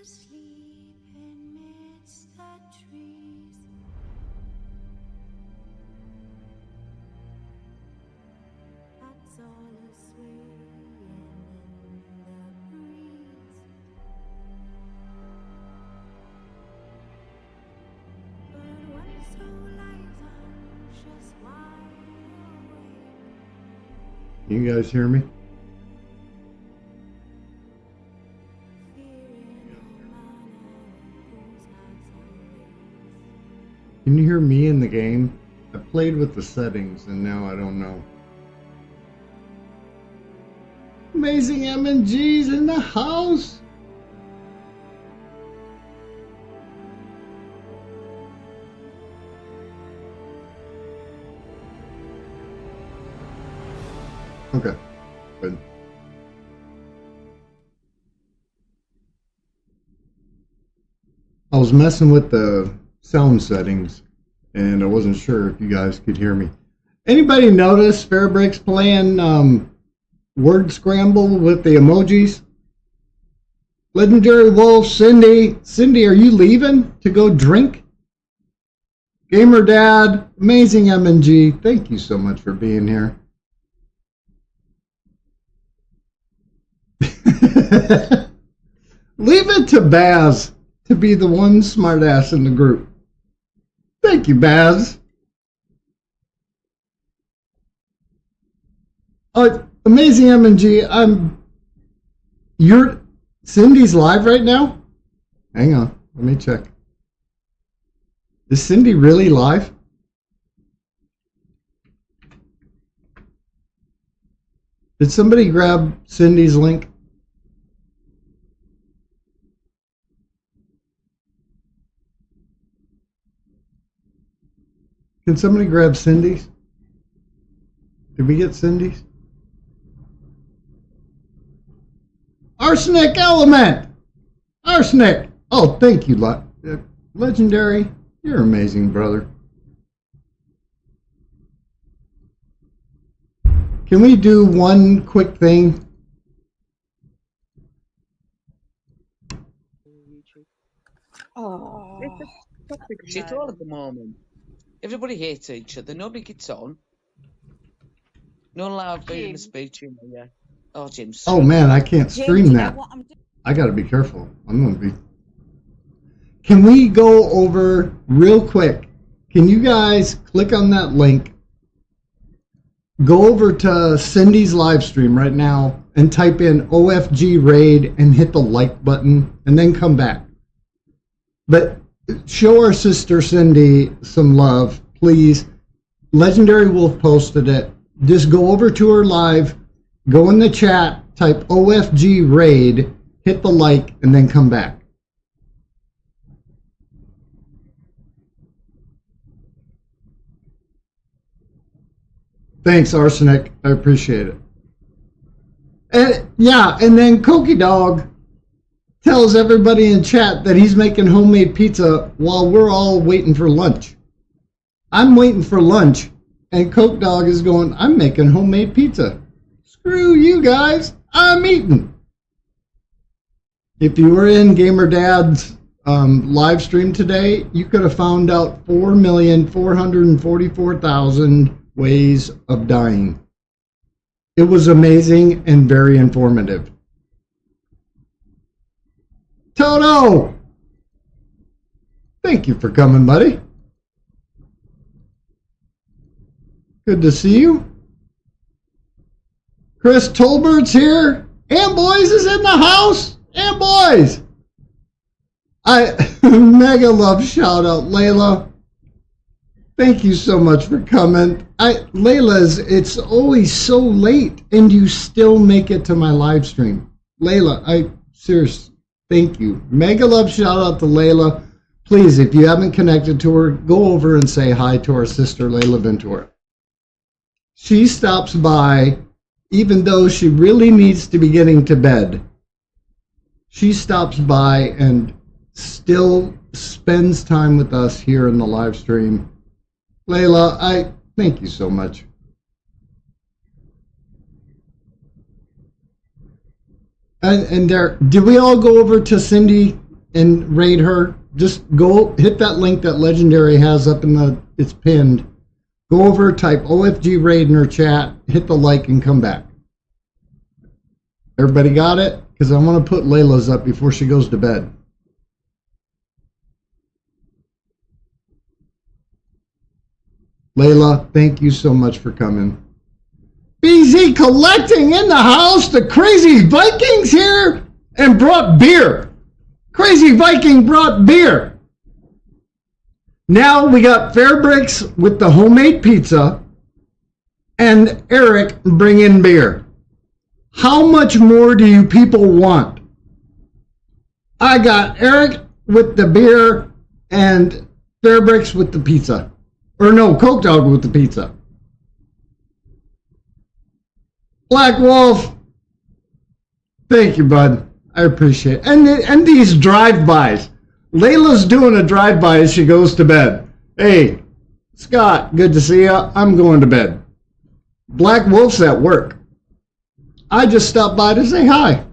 asleep amidst the trees. That's all swaying in the breeze. But when soul lies anxious, wide awake, You guys hear me? Can you hear me in the game? I played with the settings and now I don't know. Amazing MNG's in the house. Okay, good. I was messing with the sound settings and I wasn't sure if you guys could hear me. Anybody notice Fairbrick's playing word scramble with the emojis? Legendary Wolf, Cindy. Cindy, are you leaving to go drink? Gamer Dad, amazing MNG. Thank you so much for being here. Leave it to Baz to be the one smartass in the group. Thank you, Baz. Amazing MNG. You're Cindy's live right now? Hang on, let me check. Is Cindy really live? Did somebody grab Cindy's link? Can somebody grab Cindy's? Did we get Cindy's? Arsenic Element! Arsenic! Oh, thank you, Legendary. You're amazing, brother. Can we do one quick thing? Oh, it's a toxic shit all at the moment. Everybody hates each other. Nobody gets on. No loud freedom of speech in there. Oh, Jim. Oh man, I can't stream James, that. I gotta be careful. I'm gonna be. Can we go over real quick? Can you guys click on that link? Go over to Cindy's live stream right now and type in OFG raid and hit the like button and then come back. But show our sister Cindy some love, please. Legendary Wolf posted it. Just go over to her live, go in the chat, type OFG raid, hit the like, and then come back. Thanks, Arsenic. I appreciate it. And yeah, and then Cokie Dog tells everybody in chat that he's making homemade pizza while we're all waiting for lunch. I'm waiting for lunch, and Coke Dog is going, I'm making homemade pizza. Screw you guys, I'm eating. If you were in Gamer Dad's live stream today, you could have found out 4,444,000 ways of dying. It was amazing and very informative. Toto! Thank you for coming, buddy. Good to see you. Chris Tolbert's here. And Boys is in the house. And Boys. I mega love shout out, Layla. Thank you so much for coming. Layla's, it's always so late and you still make it to my live stream. Layla, seriously, thank you. Mega love shout out to Layla. Please, if you haven't connected to her, go over and say hi to our sister, Layla Ventura. She stops by, even though she really needs to be getting to bed. She stops by and still spends time with us here in the live stream. Layla, I thank you so much. And there, did we all go over to Cindy and raid her, just go hit that link that Legendary has up in the, it's pinned. Go over, type OFG raid in her chat, hit the like, and come back. Everybody got it? Because I want to put Layla's up before she goes to bed. Layla, thank you so much for coming. BZ Collecting in the house. The Crazy Vikings here and brought beer. Crazy Viking brought beer. Now we got Fairbricks with the homemade pizza and Eric bringing beer. How much more do you people want? I got Eric with the beer and Fairbricks with the pizza. Or no, Coke Dog with the pizza. Black Wolf, thank you, bud. I appreciate it. And these drive-bys. Layla's doing a drive-by as she goes to bed. Hey, Scott, good to see you. I'm going to bed. Black Wolf's at work. I just stopped by to say hi.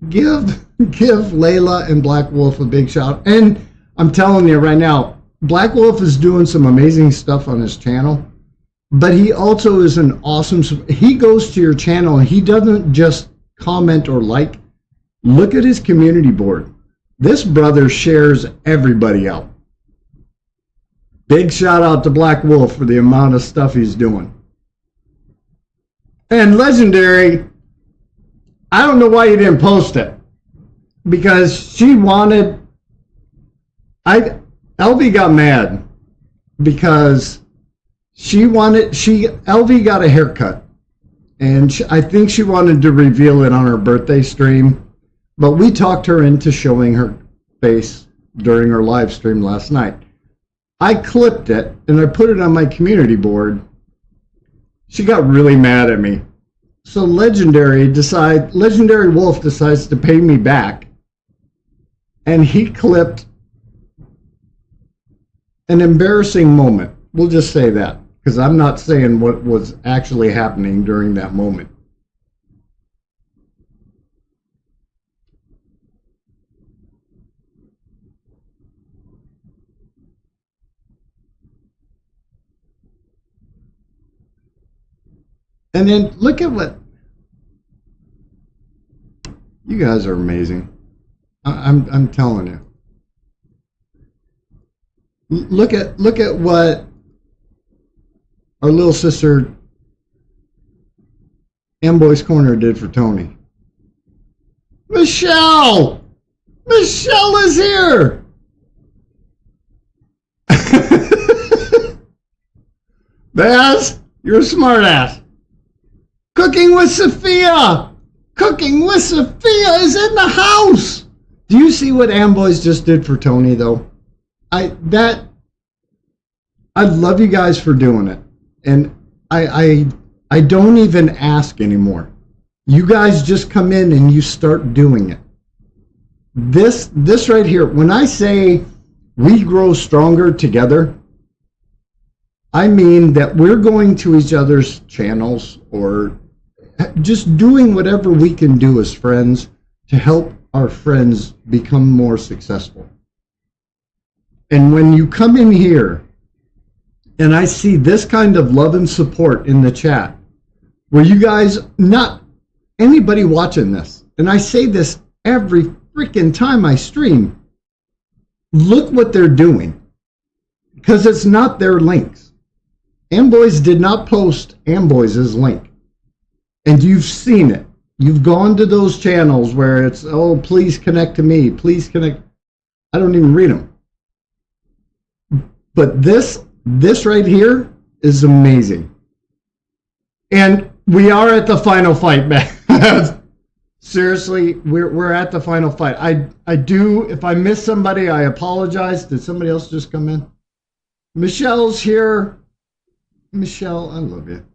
Give Layla and Black Wolf a big shout. And I'm telling you right now, Black Wolf is doing some amazing stuff on his channel, but he also is an awesome, he goes to your channel and he doesn't just comment or like. Look at his community board. This brother shares everybody out. Big shout out to Black Wolf for the amount of stuff he's doing. And Legendary, I don't know why you didn't post it. Because she wanted, LV got mad because LV got a haircut. And I think she wanted to reveal it on her birthday stream. But we talked her into showing her face during her live stream last night. I clipped it and I put it on my community board. She got really mad at me. So Legendary Wolf decides to pay me back. And he clipped an embarrassing moment. We'll just say that, because I'm not saying what was actually happening during that moment. And then look at what, you guys are amazing. I'm telling you. Look at what our little sister Amboy's Corner did for Tony. Michelle is here. Baz, you're a smart ass. Cooking with Sophia is in the house. Do you see what Amboys just did for Tony though? I love you guys for doing it. And I don't even ask anymore. You guys just come in and you start doing it. This right here, when I say we grow stronger together, I mean that we're going to each other's channels or just doing whatever we can do as friends to help our friends become more successful. And when you come in here and I see this kind of love and support in the chat, where you guys, not anybody watching this, and I say this every freaking time I stream, look what they're doing, because it's not their links. Amboys did not post Amboys' link. And you've seen it. You've gone to those channels where it's, oh, please connect to me. Please connect. I don't even read them. But this right here is amazing. And we are at the final fight, man. Seriously, we're at the final fight. I do, if I miss somebody, I apologize. Did somebody else just come in? Michelle's here. Michelle, I love you.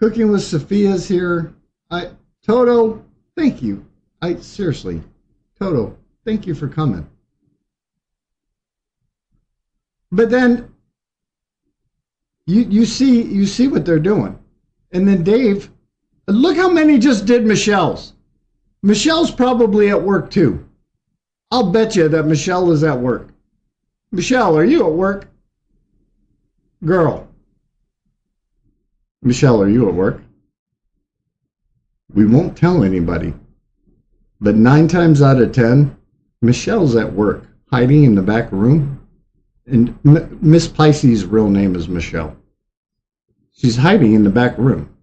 Cooking with Sophia's here. Toto, thank you. Seriously, Toto, thank you for coming. But then you see what they're doing. And then Dave, look how many just did Michelle's. Michelle's probably at work too. I'll bet you that Michelle is at work. Michelle, are you at work? Girl. Michelle, are you at work? We won't tell anybody. But 9 times out of 10, Michelle's at work, hiding in the back room. And Miss Pisces' real name is Michelle. She's hiding in the back room.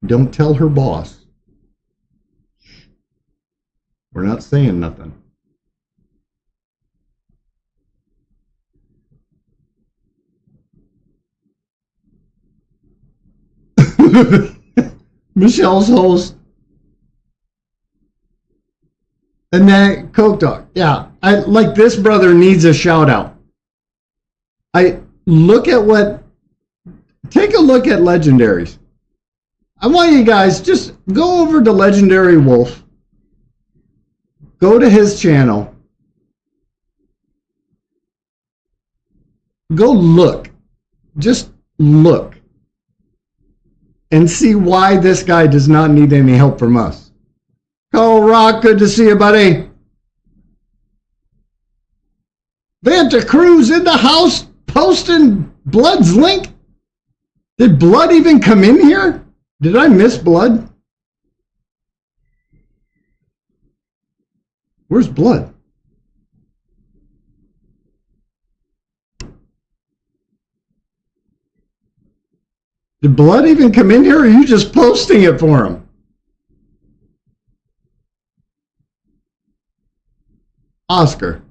Don't tell her boss. We're not saying nothing. Michelle's host. And that Coke Dog. Yeah, I like this brother needs a shout out. Take a look at legendaries. I want you guys just go over to Legendary Wolf. Go to his channel. Go look. Just look. And see why this guy does not need any help from us. Carl Rock, good to see you, buddy. Vanta Cruz in the house posting Blood's link. Did Blood even come in here? Did I miss Blood? Where's Blood? Did Blood even come in here, or are you just posting it for him? Oscar.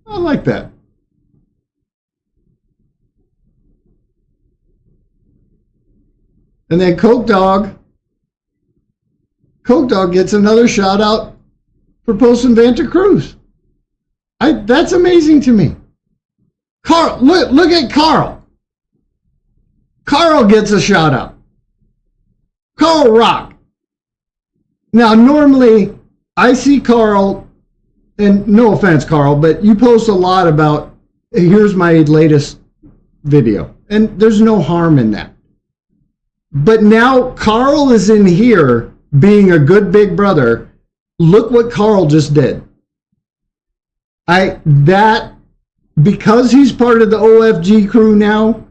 I like that. And then Coke Dog. Coke Dog gets another shout out for posting Vanta Cruz. That's amazing to me. Carl, look at Carl. Carl gets a shout out. Carl Rock. Now, normally I see Carl, and no offense, Carl, but you post a lot about, here's my latest video. And there's no harm in that. But now Carl is in here being a good big brother. Look what Carl just did. Because he's part of the OFG crew now,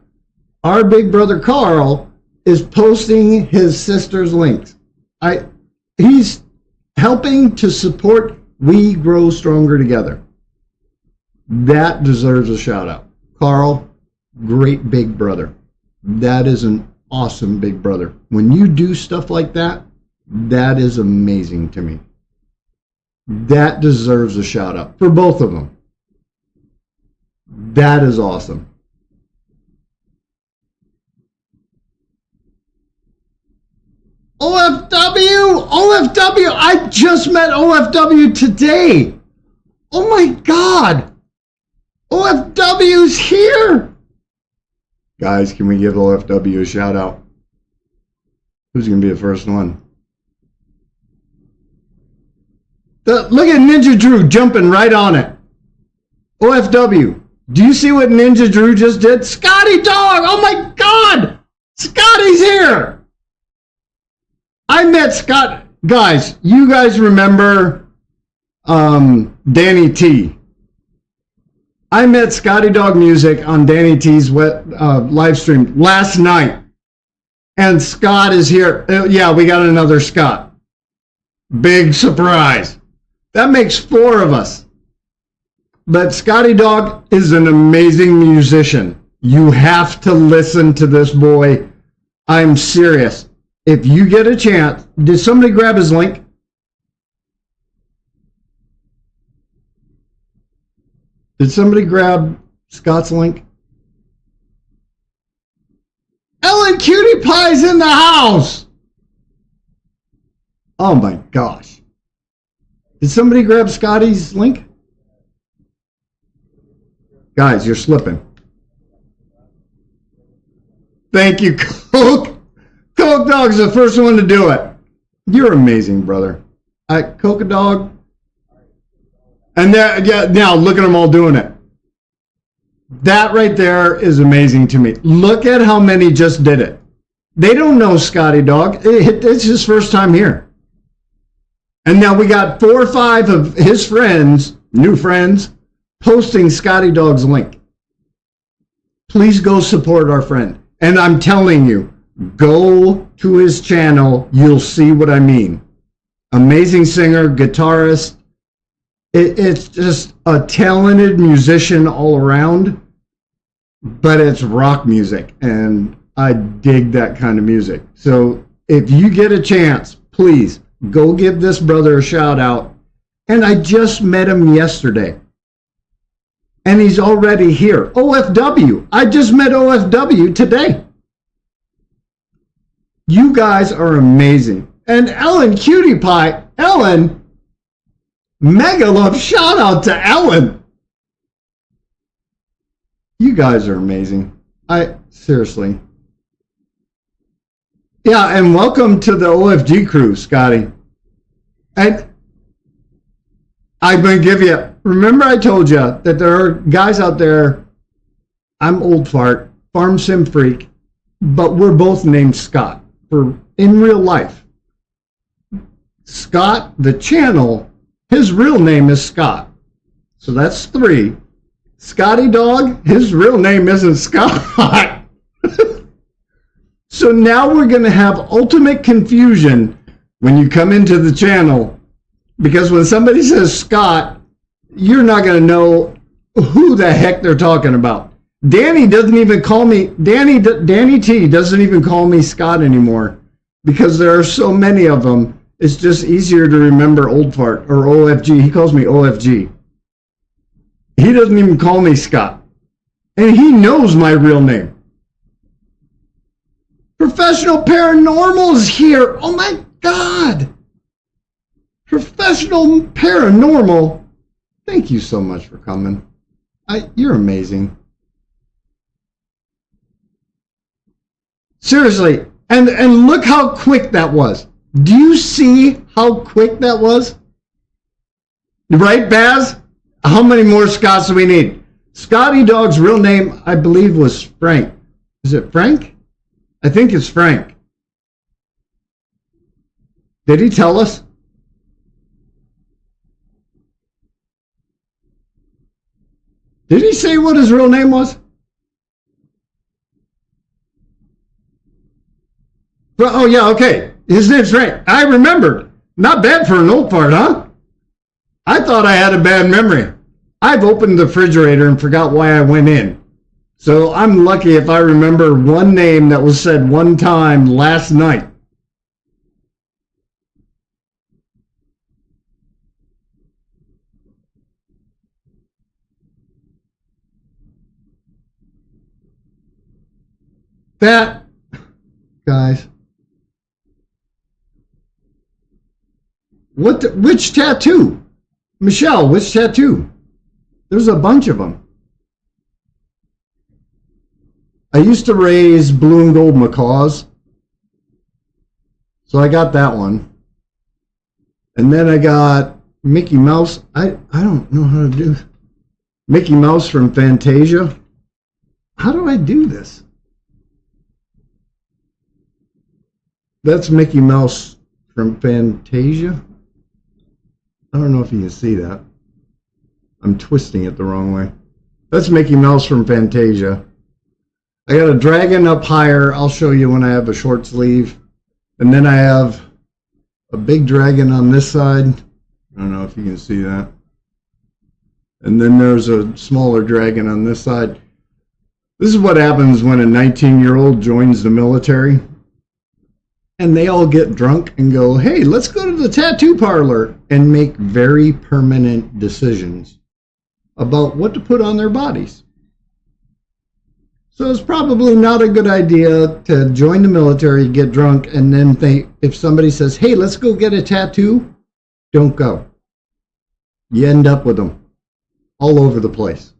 our big brother Carl is posting his sister's links. He's helping to support We Grow Stronger Together. That deserves a shout out. Carl, great big brother. That is an awesome big brother. When you do stuff like that, that is amazing to me. That deserves a shout out for both of them. That is awesome. OFW, I just met OFW today. Oh my God. OFW's here. Guys, can we give OFW a shout out? Who's going to be the first one? Look at Ninja Drew jumping right on it. OFW, do you see what Ninja Drew just did? Scotty Dog, oh my God. Scotty's here. I met Scott. Guys, you guys remember Danny T. I met Scotty Dog Music on Danny T's live stream last night. And Scott is here. Yeah, we got another Scott. Big surprise. That makes 4 of us. But Scotty Dog is an amazing musician. You have to listen to this boy. I'm serious. If you get a chance, did somebody grab his link? Did somebody grab Scott's link? Ellen Cutie Pie's in the house. Oh my gosh. Did somebody grab Scotty's link? Guys, you're slipping. Thank you, Coke. Coke Dog's the first one to do it. You're amazing, brother. Coke Dog. And now look at them all doing it. That right there is amazing to me. Look at how many just did it. They don't know Scotty Dog. It's his first time here. And now we got 4 or 5 of his friends, new friends, posting Scotty Dog's link. Please go support our friend. And I'm telling you, go to his channel. You'll see what I mean. Amazing singer, guitarist. It's just a talented musician all around. But it's rock music. And I dig that kind of music. So if you get a chance, please go give this brother a shout out. And I just met him yesterday. And he's already here. OFW. I just met OFW today. You guys are amazing. And Ellen Cutie Pie. Ellen. Mega love shout out to Ellen. You guys are amazing. Seriously. Yeah, and welcome to the OFG crew, Scotty. And I'm going to give you, remember I told you that there are guys out there, I'm old fart, farm sim freak, but we're both named Scott in real life. Scott, the channel, his real name is Scott. So that's 3. Scotty Dog, his real name isn't Scott. So now we're going to have ultimate confusion when you come into the channel, because when somebody says Scott, you're not going to know who the heck they're talking about. Danny doesn't even call me, Danny T doesn't even call me Scott anymore, because there are so many of them. It's just easier to remember Old Fart or OFG. He calls me OFG. He doesn't even call me Scott. And he knows my real name. Professional Paranormal is here. Oh my God. Professional Paranormal. Thank you so much for coming. You're amazing. Seriously. And look how quick that was. Do you see how quick that was? Right, Baz? How many more Scotts do we need? Scotty Dog's real name, I believe, was Frank. Is it Frank? I think it's Frank. Did he tell us? Did he say what his real name was? Oh, yeah, okay. His name's Frank. I remembered. Not bad for an old fart, huh? I thought I had a bad memory. I've opened the refrigerator and forgot why I went in. So I'm lucky if I remember one name that was said one time last night. That, guys. Which tattoo? Michelle, which tattoo? There's a bunch of them. I used to raise blue and gold macaws. So I got that one. And then I got Mickey Mouse. I don't know how to do Mickey Mouse from Fantasia. How do I do this? That's Mickey Mouse from Fantasia. I don't know if you can see that. I'm twisting it the wrong way. That's Mickey Mouse from Fantasia. I got a dragon up higher. I'll show you when I have a short sleeve. And then I have a big dragon on this side. I don't know if you can see that. And then there's a smaller dragon on this side. This is what happens when a 19-year-old joins the military. And they all get drunk and go, hey, let's go to the tattoo parlor, and make very permanent decisions about what to put on their bodies. So it's probably not a good idea to join the military, get drunk, and then think, if somebody says, hey, let's go get a tattoo, don't go. You end up with them all over the place.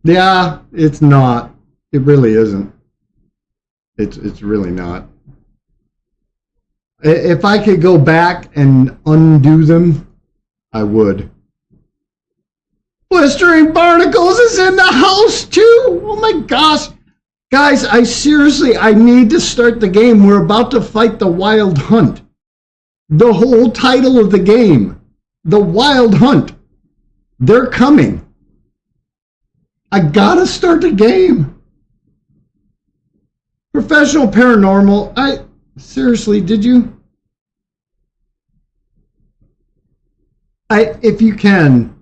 Yeah, it's not. It really isn't. It's really not. If I could go back and undo them, I would. Blistering Barnacles is in the house too. Oh my gosh. Guys, I need to start the game. We're about to fight the Wild Hunt. The whole title of the game, the Wild Hunt. They're coming. I gotta start the game. Professional Paranormal. Seriously, did you? If you can,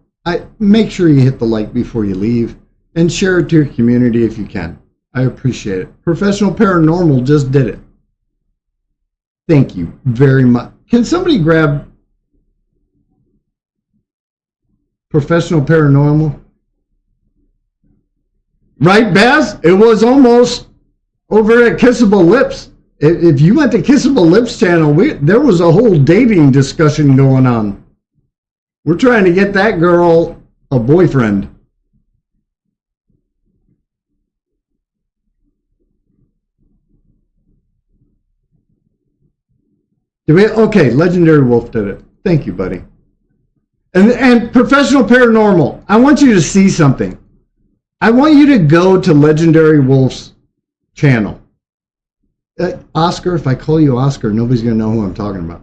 make sure you hit the like before you leave and share it to your community if you can. I appreciate it. Professional Paranormal just did it. Thank you very much. Can somebody grab Professional Paranormal? Right, Baz? It was almost over at Kissable Lips. If you went to Kissable Lips channel, there was a whole dating discussion going on. We're trying to get that girl a boyfriend. Okay, Legendary Wolf did it. Thank you, buddy. And Professional Paranormal, I want you to see something. I want you to go to Legendary Wolf's channel. Oscar, if I call you Oscar, nobody's going to know who I'm talking about.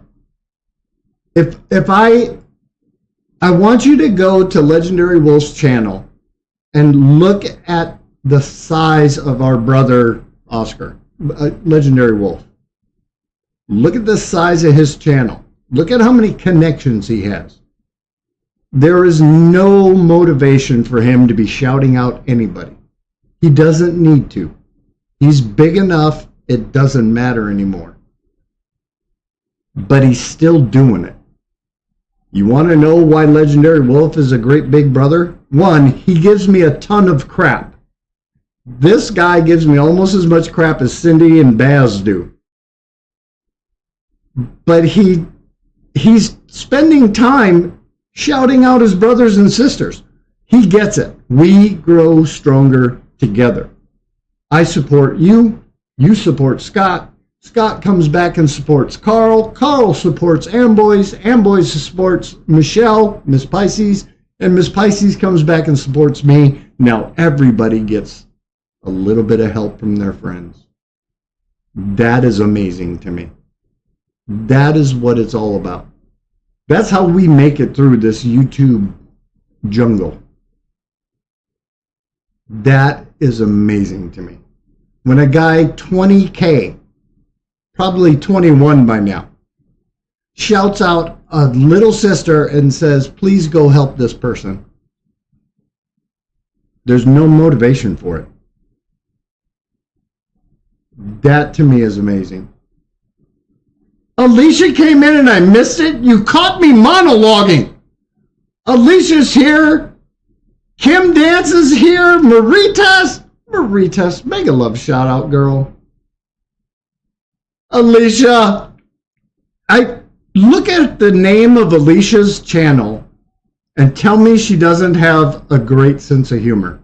I want you to go to Legendary Wolf's channel and look at the size of our brother Oscar, Legendary Wolf. Look at the size of his channel. Look at how many connections he has. There is no motivation for him to be shouting out anybody. He doesn't need to. He's big enough, it doesn't matter anymore. But he's still doing it. You want to know why Legendary Wolf is a great big brother? One, he gives me a ton of crap. This guy gives me almost as much crap as Cindy and Baz do. But he's spending time shouting out his brothers and sisters. He gets it. We grow stronger together. I support you. You support Scott. Scott comes back and supports Carl. Carl supports Amboys. Amboys supports Michelle, Miss Pisces. And Miss Pisces comes back and supports me. Now everybody gets a little bit of help from their friends. That is amazing to me. That is what it's all about. That's how we make it through this YouTube jungle. That is amazing to me. When a guy 20K, probably 21 by now, shouts out a little sister and says, please go help this person. There's no motivation for it. That to me is amazing. Alicia came in and I missed it. You caught me monologuing. Alicia's here. Kim Dance is here. Maritas, mega love shout out, girl. Alicia, I look at the name of Alicia's channel and tell me she doesn't have a great sense of humor.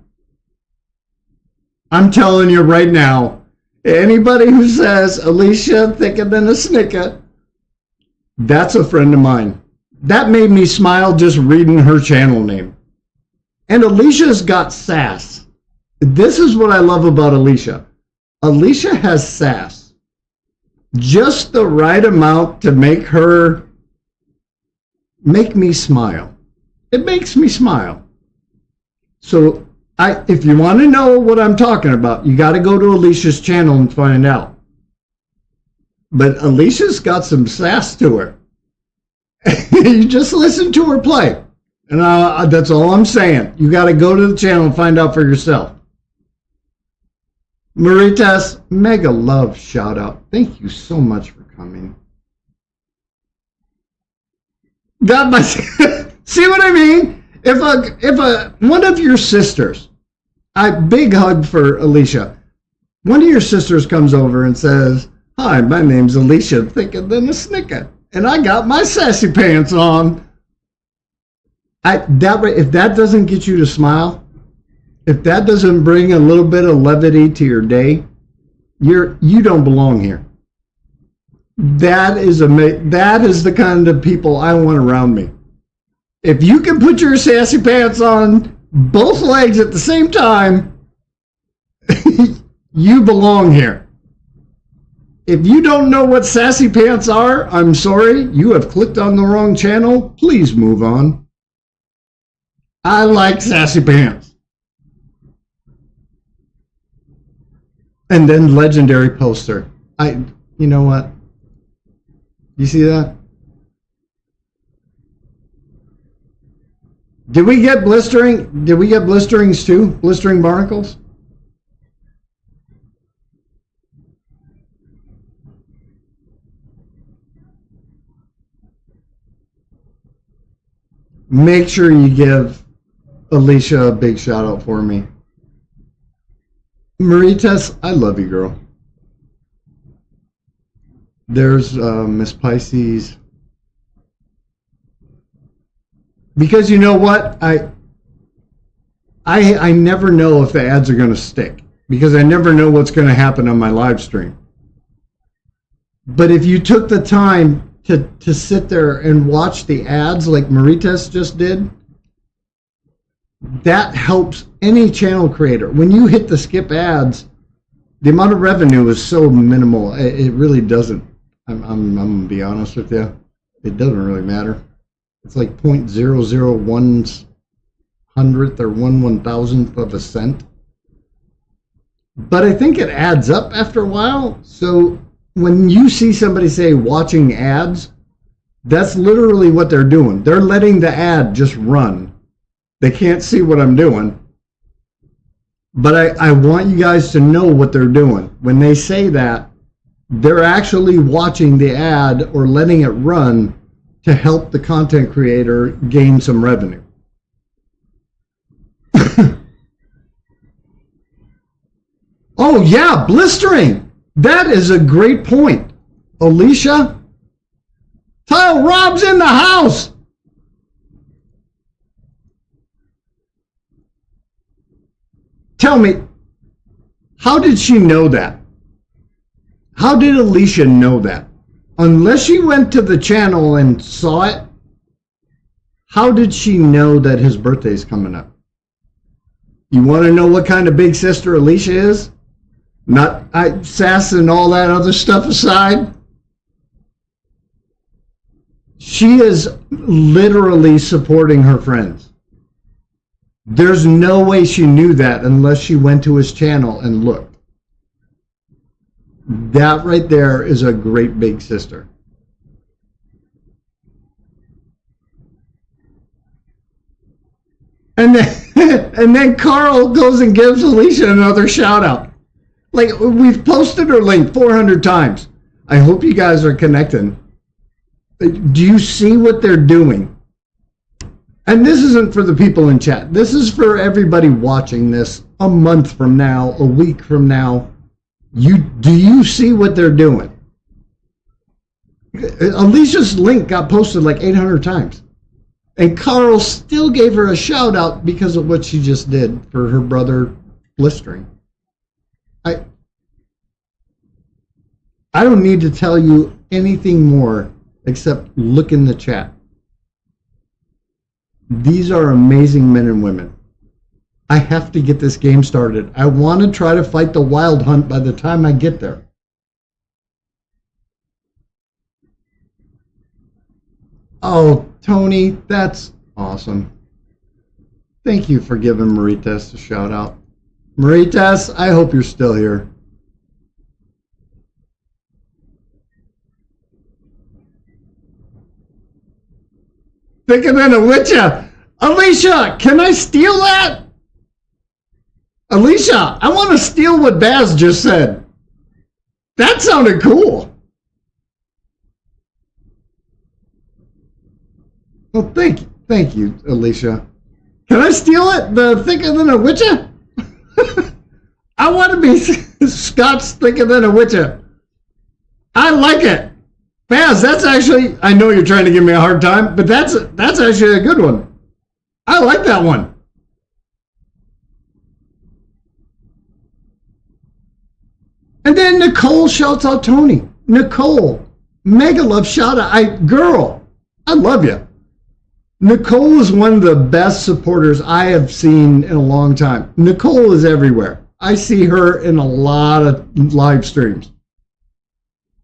I'm telling you right now, anybody who says Alicia thicker than a snicker, that's a friend of mine. That made me smile just reading her channel name. And Alicia's got sass. This is what I love about Alicia. Alicia has sass. Just the right amount to make me smile. It makes me smile. So if you want to know what I'm talking about, you got to go to Alicia's channel and find out. But Alicia's got some sass to her. You just listen to her play. And that's all I'm saying. You got to go to the channel and find out for yourself. Maritas, mega love shout out. Thank you so much for coming. Got my see what I mean? If one of your sisters, big hug for Alicia. One of your sisters comes over and says, "Hi, my name's Alicia, thicker than a snicker, and I got my sassy pants on." If that doesn't get you to smile, if that doesn't bring a little bit of levity to your day, you don't belong here. That is the kind of people I want around me. If you can put your sassy pants on both legs at the same time, you belong here. If you don't know what sassy pants are, I'm sorry. You have clicked on the wrong channel. Please move on. I like sassy pants. And then legendary poster. You know what? You see that? Did we get blistering? Did we get blisterings too? Blistering barnacles? Make sure you give Alicia a big shout out for me. Maritas, I love you, girl. There's Miss Pisces. Because you know what? I never know if the ads are going to stick. Because I never know what's going to happen on my live stream. But if you took the time to sit there and watch the ads like Maritas just did, that helps any channel creator. When you hit the skip ads, the amount of revenue is so minimal. It really doesn't. I'm going to be honest with you. It doesn't really matter. It's like 0.001 hundredth or 1/1000th of a cent. But I think it adds up after a while. So when you see somebody say watching ads, that's literally what they're doing. They're letting the ad just run. They can't see what I'm doing. But I want you guys to know what they're doing. When they say that, they're actually watching the ad or letting it run to help the content creator gain some revenue. Oh yeah, blistering. That is a great point. Alicia? Tile Rob's in the house. Tell me, how did she know that? How did Alicia know that? Unless she went to the channel and saw it, how did she know that his birthday's coming up? You want to know what kind of big sister Alicia is? Not sass and all that other stuff aside. She is literally supporting her friends. There's no way she knew that unless she went to his channel and looked. That right there is a great big sister. And then Carl goes and gives Alicia another shout out. Like, we've posted her link 400 times. I hope you guys are connecting. Do you see what they're doing? And this isn't for the people in chat. This is for everybody watching this a month from now, a week from now. Do you see what they're doing? Alicia's link got posted like 800 times. And Carl still gave her a shout out because of what she just did for her brother blistering. I don't need to tell you anything more except look in the chat. These are amazing men and women. I have to get this game started. I want to try to fight the wild hunt by the time I get there. Oh, Tony, that's awesome. Thank you for giving Maritas a shout out. Maritas, I hope you're still here. Thicker than a witcher. Alicia, can I steal that? Alicia, I want to steal what Baz just said. That sounded cool. Well, thank you, Alicia. Can I steal it? The thicker than a witcher? I want to be Scott's thicker than a witcher. I like it. Baz, that's actually, I know you're trying to give me a hard time, but that's actually a good one. I like that one. And then Nicole shouts out Tony. Nicole, mega love shout out. Girl, I love you. Nicole is one of the best supporters I have seen in a long time. Nicole is everywhere. I see her in a lot of live streams.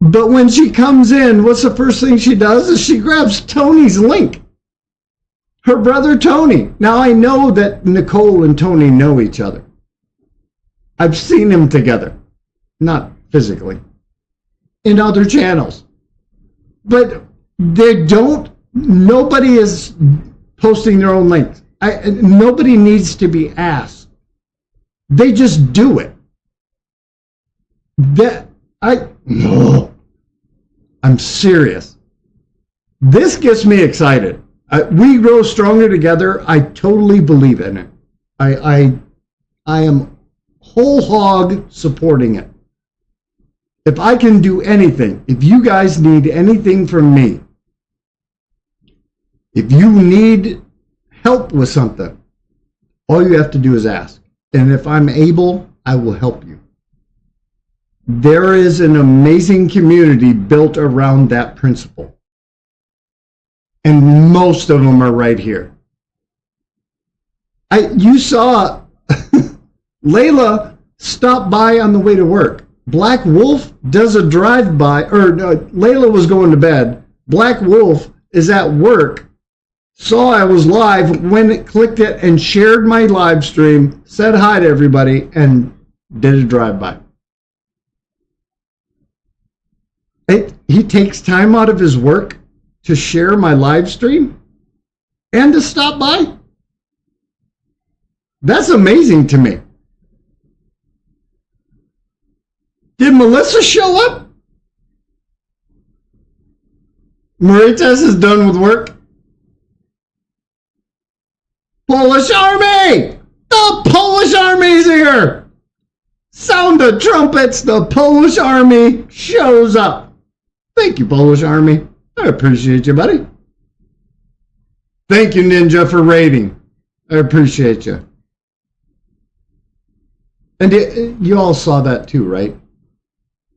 But when she comes in, what's the first thing she does is she grabs Tony's link. Her brother Tony. Now I know that Nicole and Tony know each other. I've seen them together. Not physically. In other channels. But nobody is posting their own links. Nobody needs to be asked. They just do it. I'm serious. This gets me excited. We grow stronger together. I totally believe in it. I am whole hog supporting it. If I can do anything, if you guys need anything from me, if you need help with something, all you have to do is ask. And if I'm able, I will help you. There is an amazing community built around that principle. And most of them are right here. You saw Layla stop by on the way to work. Black Wolf does a drive-by, Layla was going to bed. Black Wolf is at work, saw I was live, went and clicked it and shared my live stream, said hi to everybody, and did a drive-by. He takes time out of his work to share my live stream and to stop by. That's amazing to me. Did Melissa show up? Maritas is done with work. Polish Army! The Polish Army's here! Sound the trumpets, the Polish Army shows up. Thank you, Polish Army. I appreciate you, buddy. Thank you, Ninja, for raiding. I appreciate you. And you all saw that too, right?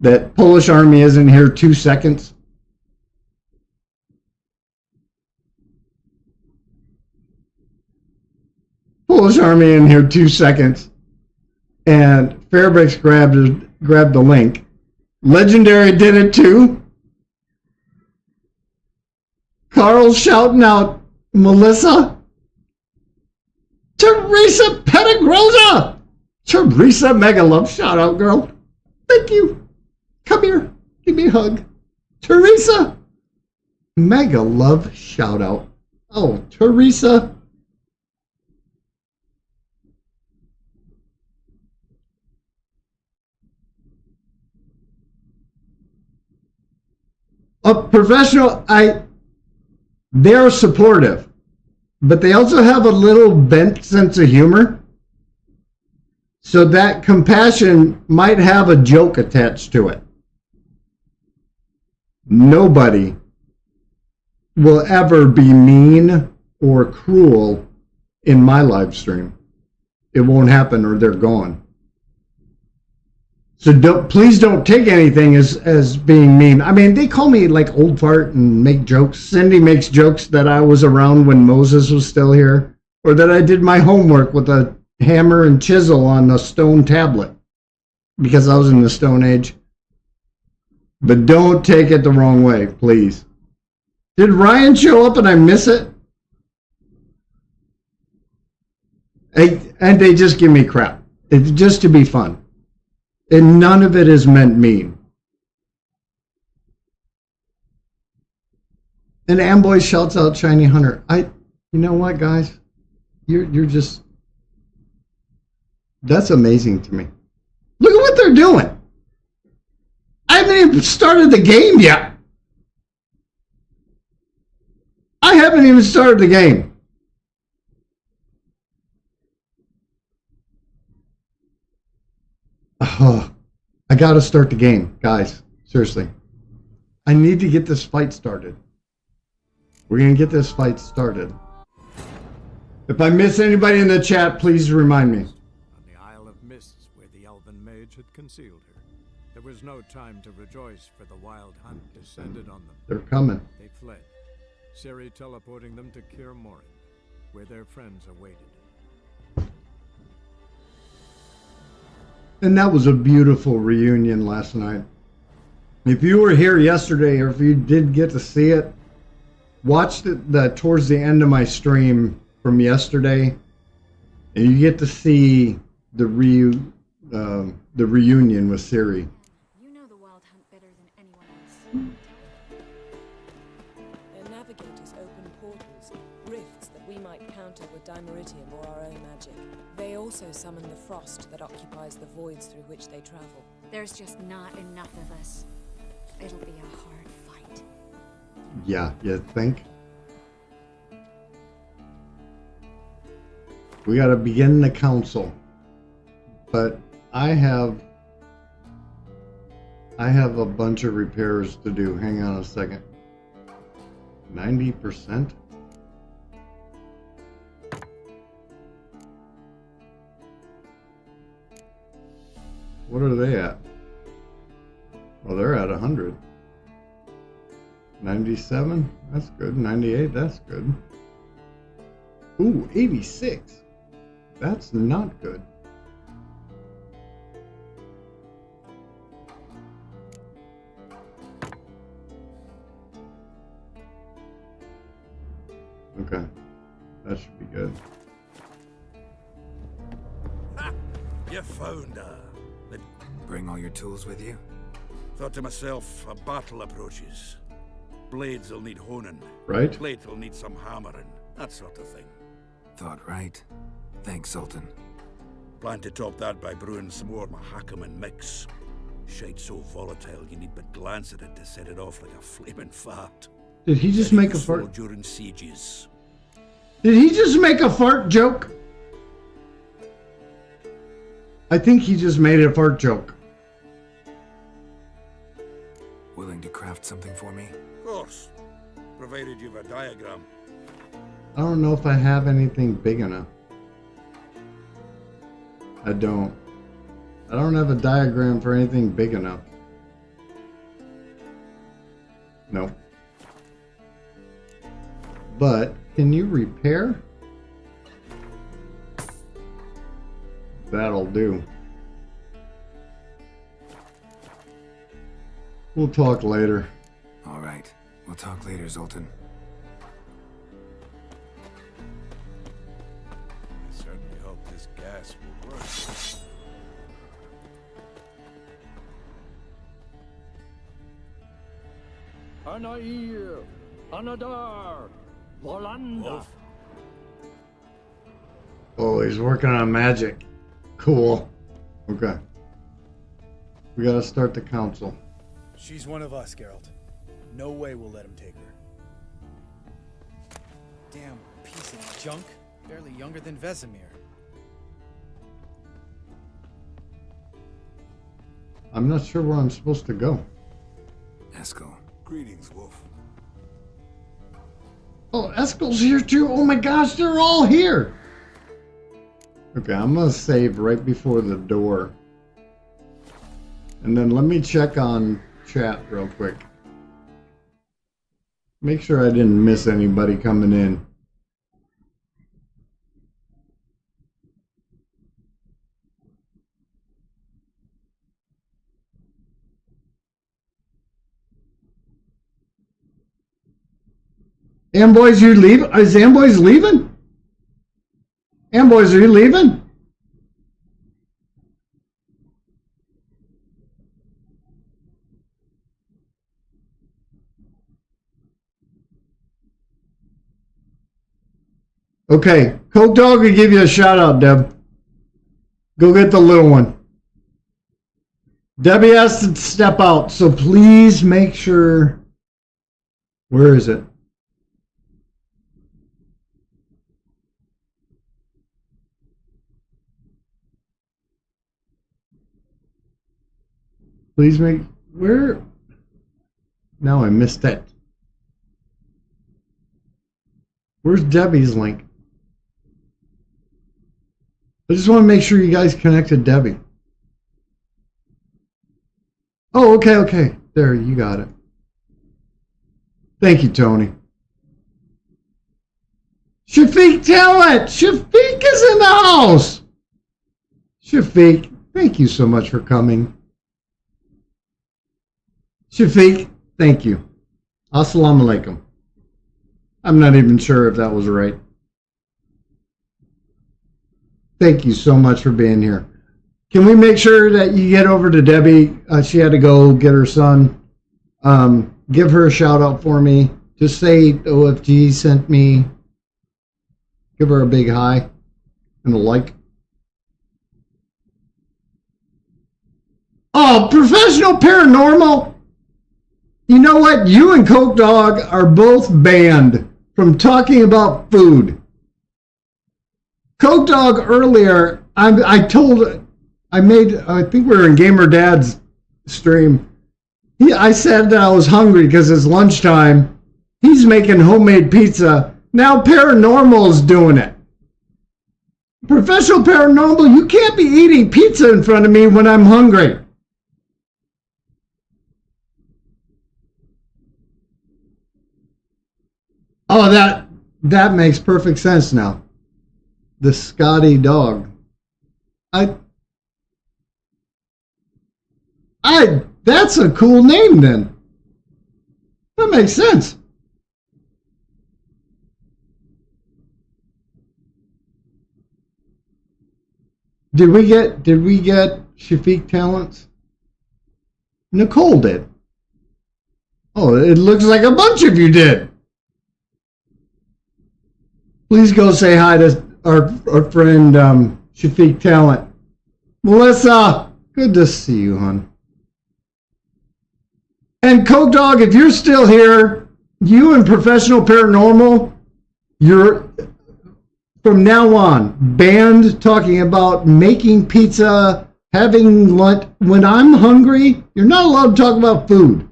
That Polish Army isn't here 2 seconds. Polish Army in here 2 seconds. And Fairbricks grabbed the link. Legendary did it too. Carl's shouting out Melissa. Teresa Petagrosa. Teresa, mega love shout out, girl. Thank you. Come here. Give me a hug. Teresa. Mega love shout out. Oh, Teresa. A professional, they're supportive, but they also have a little bent sense of humor. So that compassion might have a joke attached to it. Nobody will ever be mean or cruel in my live stream. It won't happen or they're gone. So please don't take anything as being mean. I mean, they call me like old fart and make jokes. Cindy makes jokes that I was around when Moses was still here, or that I did my homework with a hammer and chisel on a stone tablet because I was in the Stone Age. But don't take it the wrong way, please. Did Ryan show up and I miss it? And they just give me crap. It's just to be fun. And none of it is meant mean. And Amboy shouts out Shiny Hunter. You know what, guys? You're just, that's amazing to me. Look at what they're doing. I haven't even started the game yet. I haven't even started the game. Oh, I got to start the game, guys. Seriously. I need to get this fight started. We're going to get this fight started. If I miss anybody in the chat, please remind me. On the Isle of Mists, where the elven mage had concealed her. There was no time to rejoice, for the wild hunt descended on them. They're coming. They fled, Ciri teleporting them to Kaer Morhen, where their friends awaited. And that was a beautiful reunion last night. If you were here yesterday, or if you did get to see it, watch the towards the end of my stream from yesterday, and you get to see the reunion with Ciri. You know the wild hunt better than anyone else. Their navigators open portals, rifts that we might counter with dimeritium or our own magic. They also summon the frost that occupies the voids through which they travel. There's just not enough of us. It'll be a hard fight. Yeah, you think? We gotta begin the council. But I have a bunch of repairs to do. Hang on a second. 90%? What are they at? Well, they're at 100. 97? That's good. 98? That's good. Ooh, 86. That's not good. Okay. That should be good. Ha! You found her. Bring all your tools with you? Thought to myself, a battle approaches. Blades will need honing. Right? Plate will need some hammering. That sort of thing. Thought right. Thanks, Sultan. Plan to top that by brewing some more Mahakaman mix. Shite so volatile you need but glance at it to set it off like a flaming fart. Did he just make a fart? During sieges. Did he just make a fart joke? I think he just made a fart joke. Willing to craft something for me? Of course. Provided you've a diagram. I don't know if I have anything big enough. I don't. I don't have a diagram for anything big enough. No. But, can you repair? That'll do. We'll talk later. All right. We'll talk later, Zoltan. I certainly hope this gas will work. Anair, Anadar, Volanda. Oh, he's working on magic. Cool. Okay. We gotta start the council. She's one of us, Geralt. No way we'll let him take her. Damn piece of junk. Barely younger than Vesemir. I'm not sure where I'm supposed to go. Eskel. Greetings, Wolf. Oh, Eskel's here too. Oh my gosh, they're all here. Okay, I'm gonna save right before the door. And then let me check on chat real quick. Make sure I didn't miss anybody coming in. Amboys, you leave? Is Amboys leaving? Amboys, are you leaving? Okay, Coke Dog will give you a shout out, Deb. Go get the little one. Debbie has to step out, so please make sure. Where is it? Please make. Where? Now I missed it. Where's Debbie's link? I just want to make sure you guys connected Debbie. Oh, okay, okay. There, you got it. Thank you, Tony. Shafiq, tell it! Shafiq is in the house! Shafiq, thank you so much for coming. Shafiq, thank you. Assalamu alaikum. I'm not even sure if that was right. Thank you so much for being here. Can we make sure that you get over to Debbie? She had to go get her son. Give her a shout out for me. Just say OFG sent me. Give her a big hi and a like. Oh, Professional Paranormal. You know what? You and Coke Dog are both banned from talking about food. Coke Dog earlier, I think we were in Gamer Dad's stream. I said that I was hungry because it's lunchtime. He's making homemade pizza. Now Paranormal's doing it. Professional Paranormal, you can't be eating pizza in front of me when I'm hungry. Oh, that makes perfect sense now. The Scotty dog. That's a cool name then. That makes sense. Did we get Shafiq talents? Nicole did. Oh, it looks like a bunch of you did. Please go say hi to our friend Shafiq Talent. Melissa, good to see you, hon. And Coke Dog, if you're still here, you and Professional Paranormal, you're from now on banned talking about making pizza, having lunch. When I'm hungry, you're not allowed to talk about food.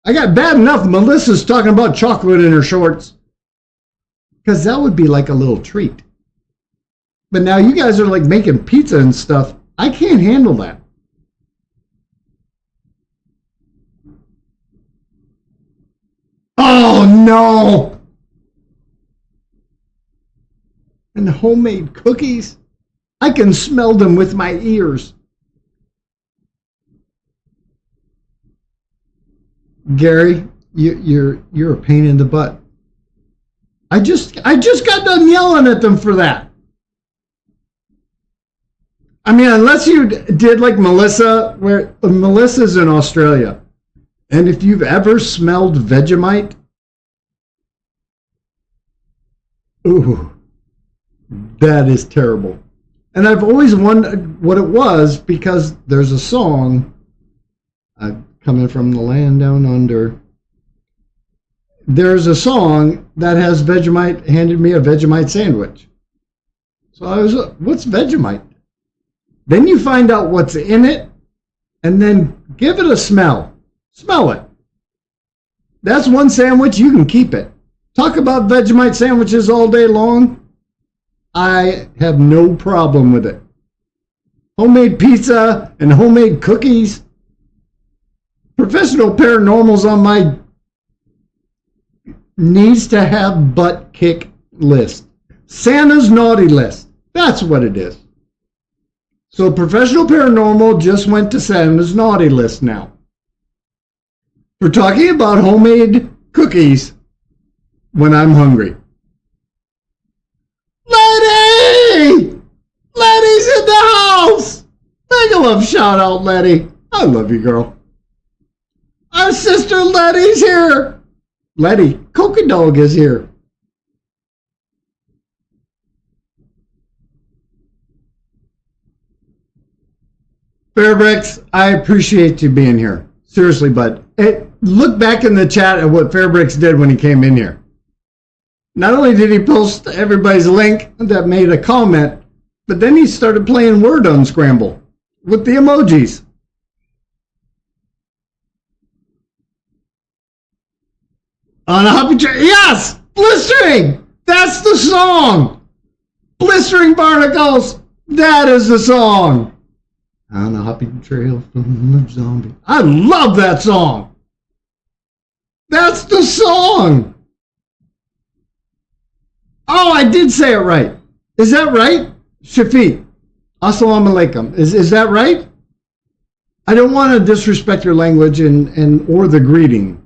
I got bad enough Melissa's talking about chocolate in her shorts. Because that would be like a little treat. But now you guys are like making pizza and stuff. I can't handle that. Oh no! And homemade cookies. I can smell them with my ears. Gary, you're a pain in the butt. I just got done yelling at them for that. I mean, unless you did like Melissa, where Melissa's in Australia. And if you've ever smelled Vegemite, ooh, that is terrible. And I've always wondered what it was because there's a song, coming from the land down under. There's a song that has Vegemite handed me a Vegemite sandwich. So I was, what's Vegemite? Then you find out what's in it, and then give it a smell. Smell it. That's one sandwich, you can keep it. Talk about Vegemite sandwiches all day long. I have no problem with it. Homemade pizza and homemade cookies. Professional Paranormal's on my needs to have butt kick list. Santa's naughty list. That's what it is. So Professional Paranormal just went to Santa's naughty list now. We're talking about homemade cookies when I'm hungry. Letty! Letty's in the house! Mega love shout out, Letty. I love you, girl. Our sister Letty's here. Letty, Coca Dog is here. Fairbricks, I appreciate you being here. Seriously, bud. Look back in the chat at what Fairbricks did when he came in here. Not only did he post everybody's link that made a comment, but then he started playing Word Unscramble with the emojis. On a happy trail. Yes! Blistering! That's the song! Blistering Barnacles! That is the song! On a happy trail from the zombie. I love that song! That's the song! Oh, I did say it right. Is that right? Shafiq. Assalamu alaikum. Is that right? I don't want to disrespect your language and or the greeting.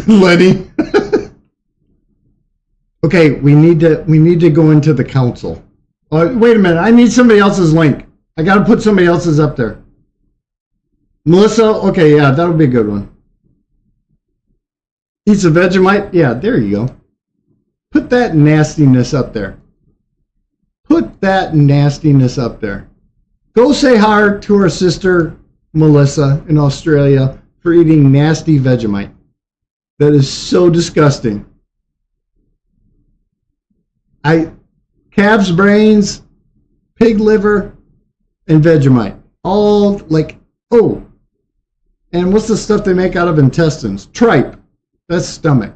Lenny. Okay, we need to go into the council. Wait a minute, I need somebody else's link. I got to put somebody else's up there. Melissa, okay, yeah, that'll be a good one. Eats a Vegemite? Yeah, there you go. Put that nastiness up there. Put that nastiness up there. Go say hi to our sister, Melissa, in Australia for eating nasty Vegemite. That is so disgusting. Calf's brains, pig liver, and Vegemite. All like, oh. And what's the stuff they make out of intestines? Tripe. That's stomach.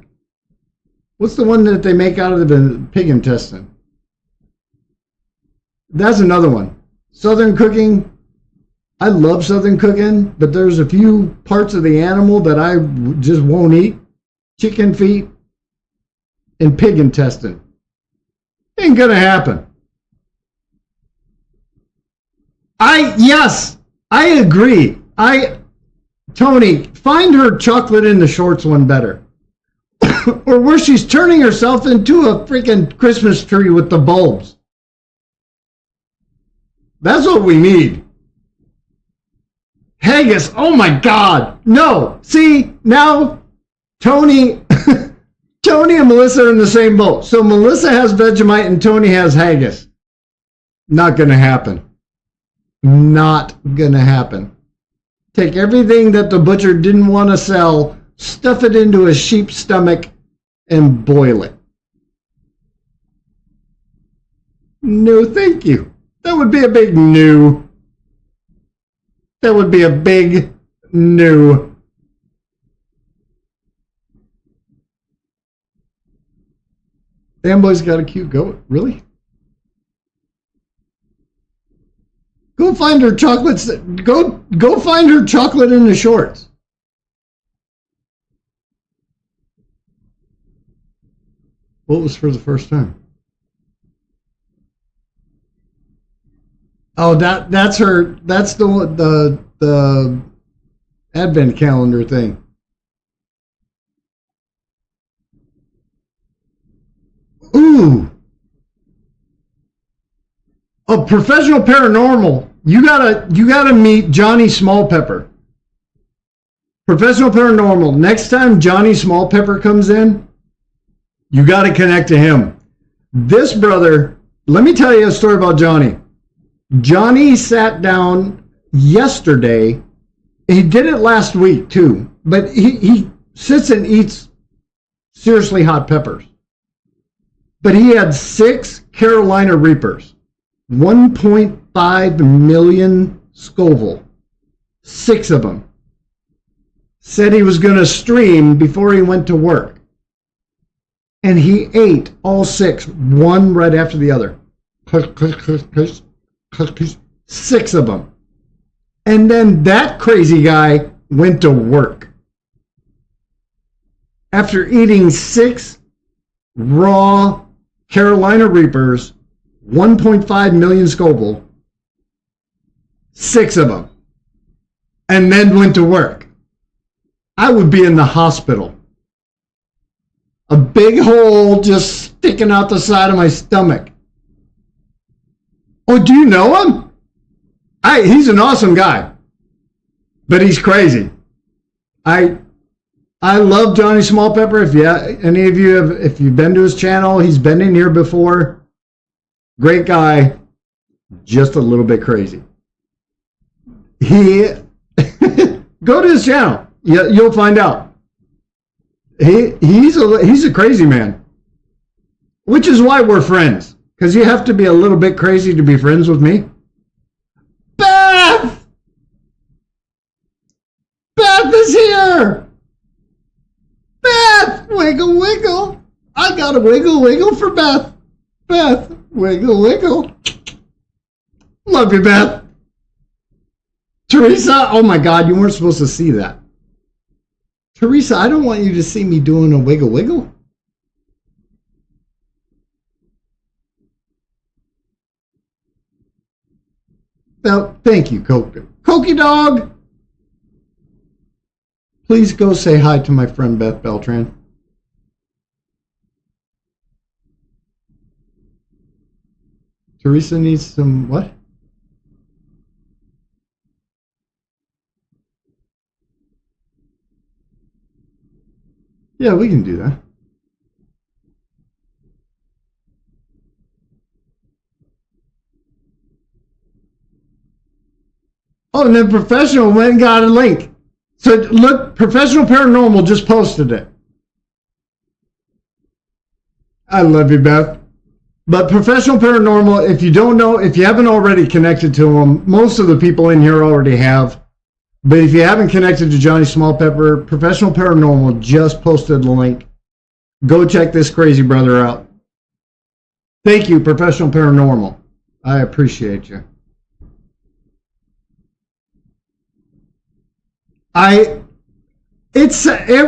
What's the one that they make out of the pig intestine? That's another one. Southern cooking. I love Southern cooking, but there's a few parts of the animal that I just won't eat. Chicken feet and pig intestine. Ain't gonna happen. Yes, I agree. Tony, find her chocolate in the shorts one better. Or where she's turning herself into a freaking Christmas tree with the bulbs. That's what we need. Haggis, oh my God. No, see, now Tony and Melissa are in the same boat. So Melissa has Vegemite and Tony has haggis. Not gonna happen. Not gonna happen. Take everything that the butcher didn't want to sell, stuff it into a sheep's stomach, and boil it. No, thank you. That would be a big no. That would be a big no. Amboy's got a cute goat. Really? Go find her chocolates. Go find her chocolate in the shorts. What was for the first time? Oh, that's her. That's the advent calendar thing. Ooh. A professional paranormal. You gotta meet Johnny Smallpepper. Professional paranormal. Next time Johnny Smallpepper comes in, you gotta connect to him. This brother, let me tell you a story about Johnny. Johnny sat down yesterday. He did it last week too, but he sits and eats seriously hot peppers. But he had 6 Carolina Reapers, 1.5 million Scoville, 6 of them. Said he was going to stream before he went to work. And he ate all 6, one right after the other. 6 of them. And then that crazy guy went to work. After eating 6 raw Carolina Reapers, 1.5 million Scoville, 6 of them, and then went to work. I would be in the hospital. A big hole just sticking out the side of my stomach. Oh, do you know him? He's an awesome guy, but he's crazy. I love Johnny Smallpepper. Any of you if you've been to his channel, he's been in here before. Great guy, just a little bit crazy. Go to his channel. You'll find out. He's a crazy man, which is why we're friends. Because you have to be a little bit crazy to be friends with me. Beth! Beth is here! Beth! Wiggle, wiggle. I got a wiggle, wiggle for Beth. Beth, wiggle, wiggle. Love you, Beth. Teresa, oh my God, you weren't supposed to see that. Teresa, I don't want you to see me doing a wiggle wiggle. Well, thank you, Cokie Dog. Please go say hi to my friend Beth Beltran. Teresa needs some what? Yeah, we can do that. Oh, and then Professional went and got a link. So look, Professional Paranormal just posted it. I love you, Beth. But Professional Paranormal, if you don't know, if you haven't already connected to them, most of the people in here already have. But if you haven't connected to Johnny Smallpepper, Professional Paranormal just posted the link. Go check this crazy brother out. Thank you, Professional Paranormal. I appreciate you. It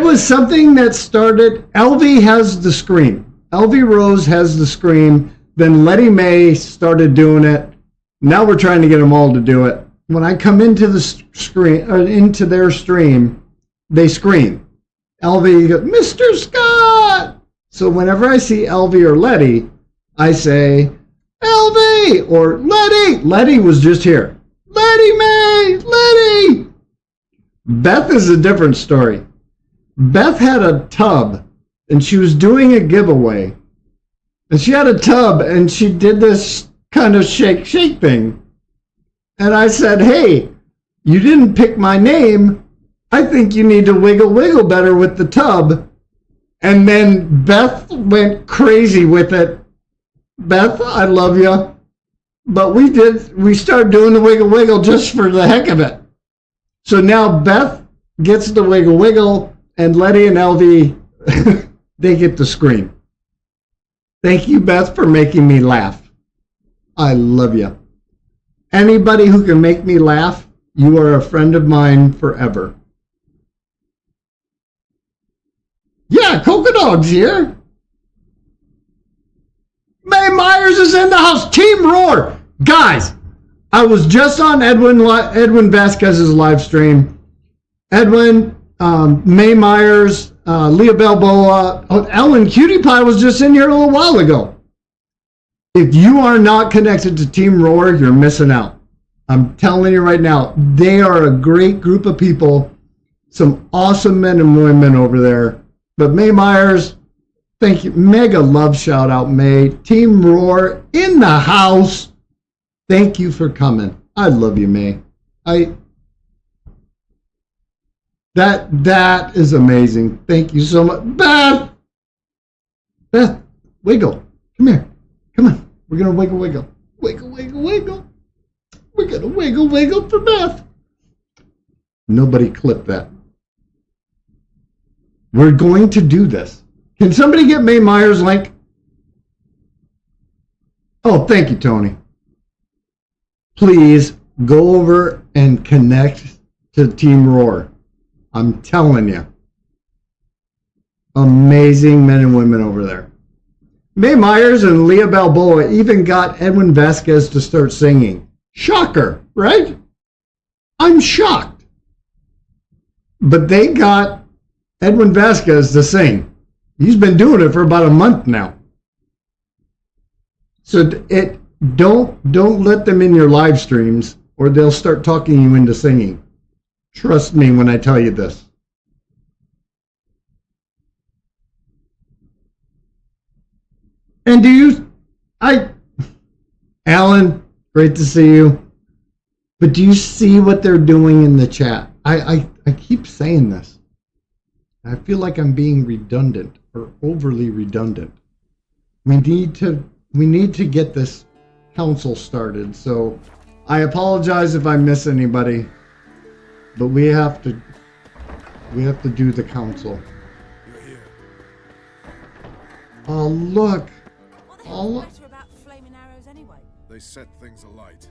was something that started. LV has the scream. LV Rose has the scream. Then Letty Mae started doing it. Now we're trying to get them all to do it. When I come into the screen or into their stream, they scream. LV goes, Mr. Scott. So whenever I see LV or Letty, I say LV or Letty. Letty was just here. Letty Mae, Letty. Beth is a different story. Beth had a tub and she was doing a giveaway. And she had a tub and she did this kind of shake thing. And I said, hey, you didn't pick my name. I think you need to wiggle better with the tub. And then Beth went crazy with it. Beth, I love you. But we started doing the wiggle just for the heck of it. So now Beth gets the wiggle and Letty and LV, they get the scream. Thank you, Beth, for making me laugh. I love you. Anybody who can make me laugh, you are a friend of mine forever. Yeah, Coca Dog's here. May Myers is in the house. Team Roar. Guys, I was just on Edwin Vasquez's live stream. Edwin, May Myers, Leah Balboa, Ellen Cutie Pie was just in here a little while ago. If you are not connected to Team Roar, you're missing out. I'm telling you right now, they are a great group of people. Some awesome men and women over there. But May Myers, thank you. Mega love shout out, May. Team Roar in the house. Thank you for coming. I love you, May. That is amazing. Thank you so much. Beth, wiggle. Come here. Come on. We're going to wiggle. Wiggle. We're going to wiggle for Beth. Nobody clip that. We're going to do this. Can somebody get May Myers' link? Oh, thank you, Tony. Please go over and connect to Team Roar. I'm telling you. Amazing men and women over there. May Myers and Leah Balboa even got Edwin Vasquez to start singing. Shocker, right? I'm shocked. But they got Edwin Vasquez to sing. He's been doing it for about a month now. So don't let them in your live streams or they'll start talking you into singing. Trust me when I tell you this. And Alan, great to see you. But do you see what they're doing in the chat? I keep saying this. I feel like I'm being redundant or overly redundant. We need to get this council started. So I apologize if I miss anybody, but we have to do the council. You're here. Oh look. What the hell Oh is look. the matter about flaming arrows anyway? They set things alight.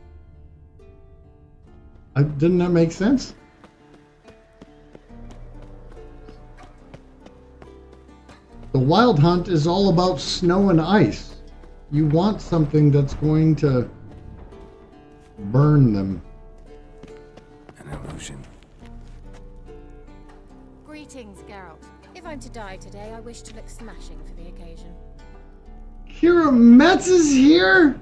Didn't that make sense? The Wild Hunt is all about snow and ice. You want something that's going to burn them. An illusion. Greetings, Geralt. If I'm to die today, I wish to look smashing for the occasion. Kira Metz is here?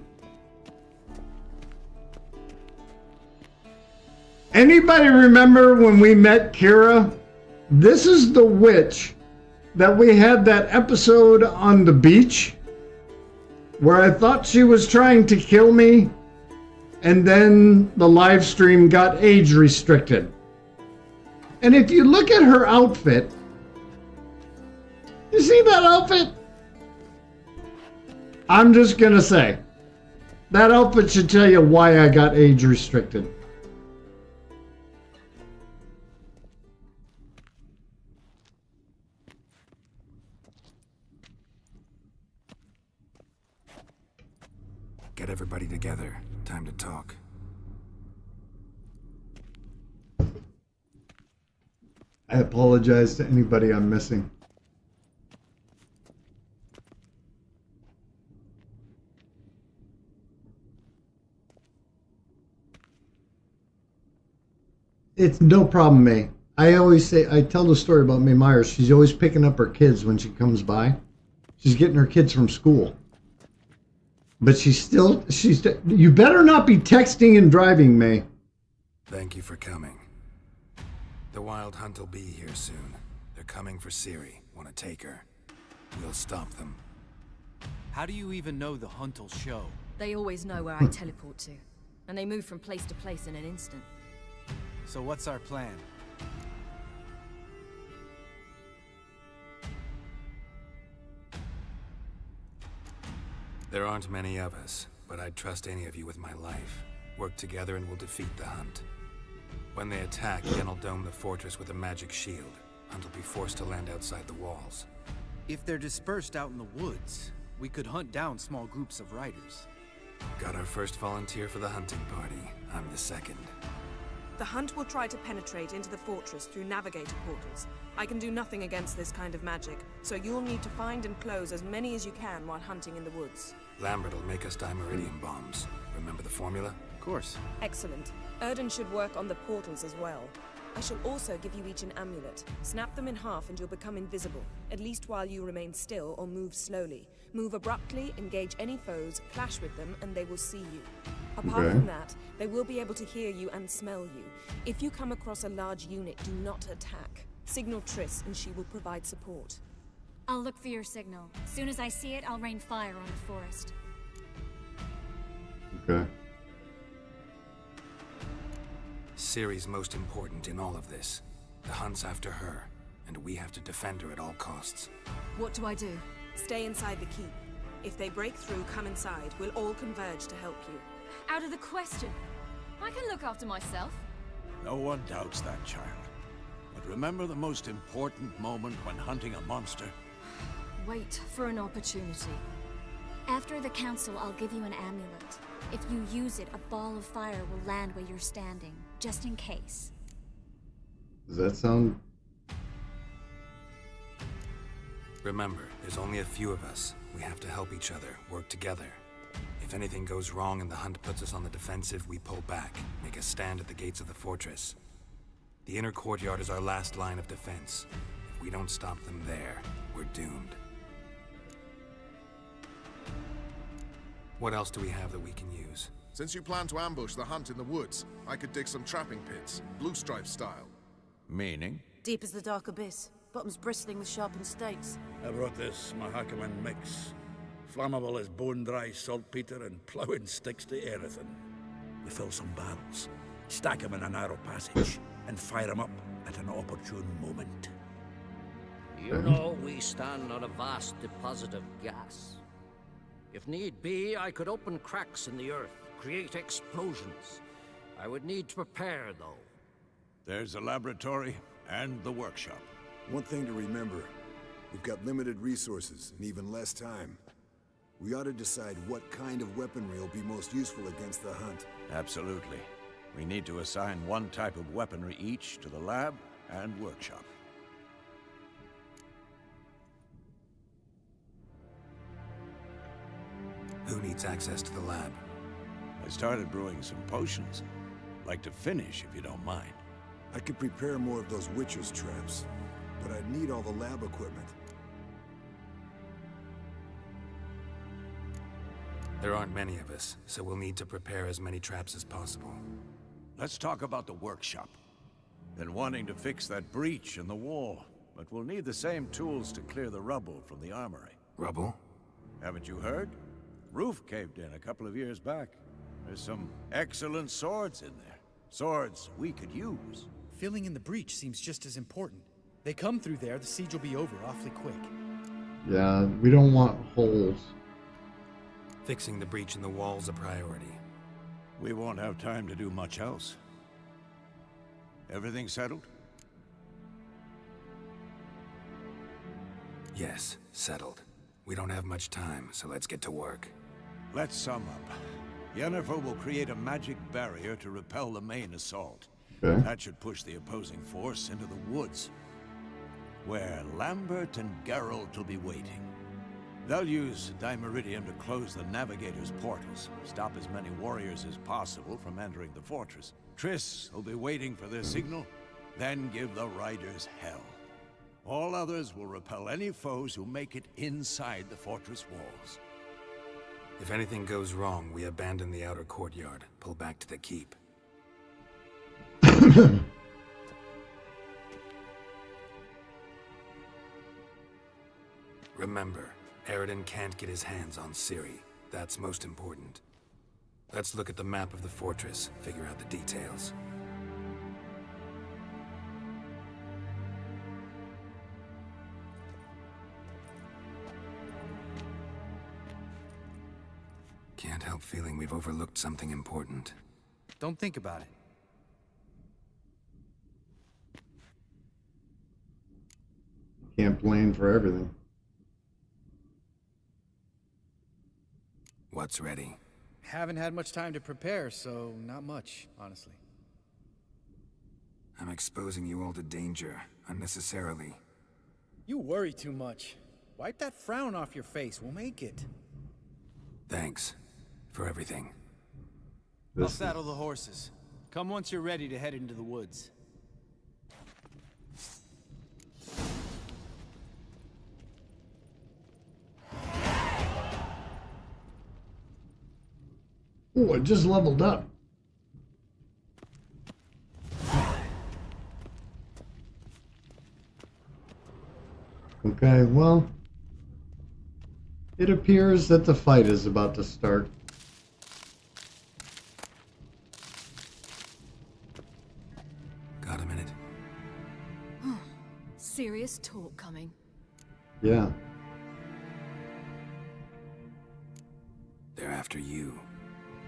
Anybody remember when we met Kira? This is the witch that we had that episode on the beach where I thought she was trying to kill me, and then the live stream got age restricted. And if you look at her outfit, you see that outfit? I'm just gonna say, that outfit should tell you why I got age restricted. Get everybody together. Time to talk. I apologize to anybody I'm missing. It's no problem, May. I always say, I tell the story about May Myers. She's always picking up her kids when she comes by. She's getting her kids from school. But you better not be texting and driving, May. Thank you for coming. The Wild Hunt will be here soon. They're coming for Ciri. Want to take her. We'll stop them. How do you even know the Hunt will show? They always know where I teleport to, and they move from place to place in an instant. So what's our plan? There aren't many of us, but I'd trust any of you with my life. Work together and we'll defeat the Hunt. When they attack, Yen will dome the fortress with a magic shield. Hunt will be forced to land outside the walls. If they're dispersed out in the woods, we could hunt down small groups of riders. Got our first volunteer for the hunting party. I'm the second. The Hunt will try to penetrate into the fortress through navigator portals. I can do nothing against this kind of magic, so you'll need to find and close as many as you can while hunting in the woods. Lambert will make us dimeridium bombs. Remember the formula? Of course. Excellent. Erden should work on the portals as well. I shall also give you each an amulet. Snap them in half and you'll become invisible, at least while you remain still or move slowly. Move abruptly, engage any foes, clash with them, and they will see you. Apart from that, they will be able to hear you and smell you. If you come across a large unit, do not attack. Signal Triss and she will provide support. I'll look for your signal. As soon as I see it, I'll rain fire on the forest. Okay. Ciri's most important in all of this. The Hunt's after her, and we have to defend her at all costs. What do I do? Stay inside the keep. If they break through, come inside. We'll all converge to help you. Out of the question. I can look after myself. No one doubts that, child. But remember the most important moment when hunting a monster? Wait for an opportunity. After the council, I'll give you an amulet. If you use it, a ball of fire will land where you're standing, just in case. Does that sound... Remember, there's only a few of us. We have to help each other, work together. If anything goes wrong and the Hunt puts us on the defensive, we pull back, make a stand at the gates of the fortress. The inner courtyard is our last line of defense. If we don't stop them there, we're doomed. What else do we have that we can use? Since you plan to ambush the Hunt in the woods, I could dig some trapping pits, blue stripe style. Meaning? Deep as the dark abyss, bottoms bristling with sharpened stakes. I brought this Mahakaman mix. Flammable as bone-dry saltpeter and ploughing sticks to anything. We fill some barrels, stack them in a narrow passage, and fire them up at an opportune moment. You know, we stand on a vast deposit of gas. If need be, I could open cracks in the earth, create explosions. I would need to prepare, though. There's the laboratory and the workshop. One thing to remember, we've got limited resources and even less time. We ought to decide what kind of weaponry will be most useful against the Hunt. Absolutely. We need to assign one type of weaponry each to the lab and workshop. Who needs access to the lab? I started brewing some potions. Like to finish, if you don't mind. I could prepare more of those witches' traps, but I'd need all the lab equipment. There aren't many of us, so we'll need to prepare as many traps as possible. Let's talk about the workshop. Been wanting to fix that breach in the wall, but we'll need the same tools to clear the rubble from the armory. Rubble? Haven't you heard? Roof caved in a couple of years back. There's some excellent swords in there. Swords we could use. Filling in the breach seems just as important. They come through there, the siege will be over awfully quick. Yeah, we don't want holes. Fixing the breach in the wall's a priority. We won't have time to do much else. Everything settled? Yes, settled. We don't have much time, so let's get to work. Let's sum up. Yennefer will create a magic barrier to repel the main assault. Okay. That should push the opposing force into the woods, where Lambert and Geralt will be waiting. They'll use Dimeridium to close the Navigator's portals, stop as many warriors as possible from entering the fortress. Triss will be waiting for their signal, then give the riders hell. All others will repel any foes who make it inside the fortress walls. If anything goes wrong, we abandon the outer courtyard, pull back to the keep. Remember, Aridin can't get his hands on Ciri. That's most important. Let's look at the map of the fortress, figure out the details. Can't help feeling we've overlooked something important. Don't think about it. Can't blame for everything. What's ready? Haven't had much time to prepare, so not much, honestly. I'm exposing you all to danger, unnecessarily. You worry too much. Wipe that frown off your face, we'll make it. Thanks for everything. I'll saddle the horses. Come once you're ready to head into the woods. Oh, it just leveled up. Okay, well, it appears that the fight is about to start. Got a minute? Serious talk coming. Yeah. They're after you.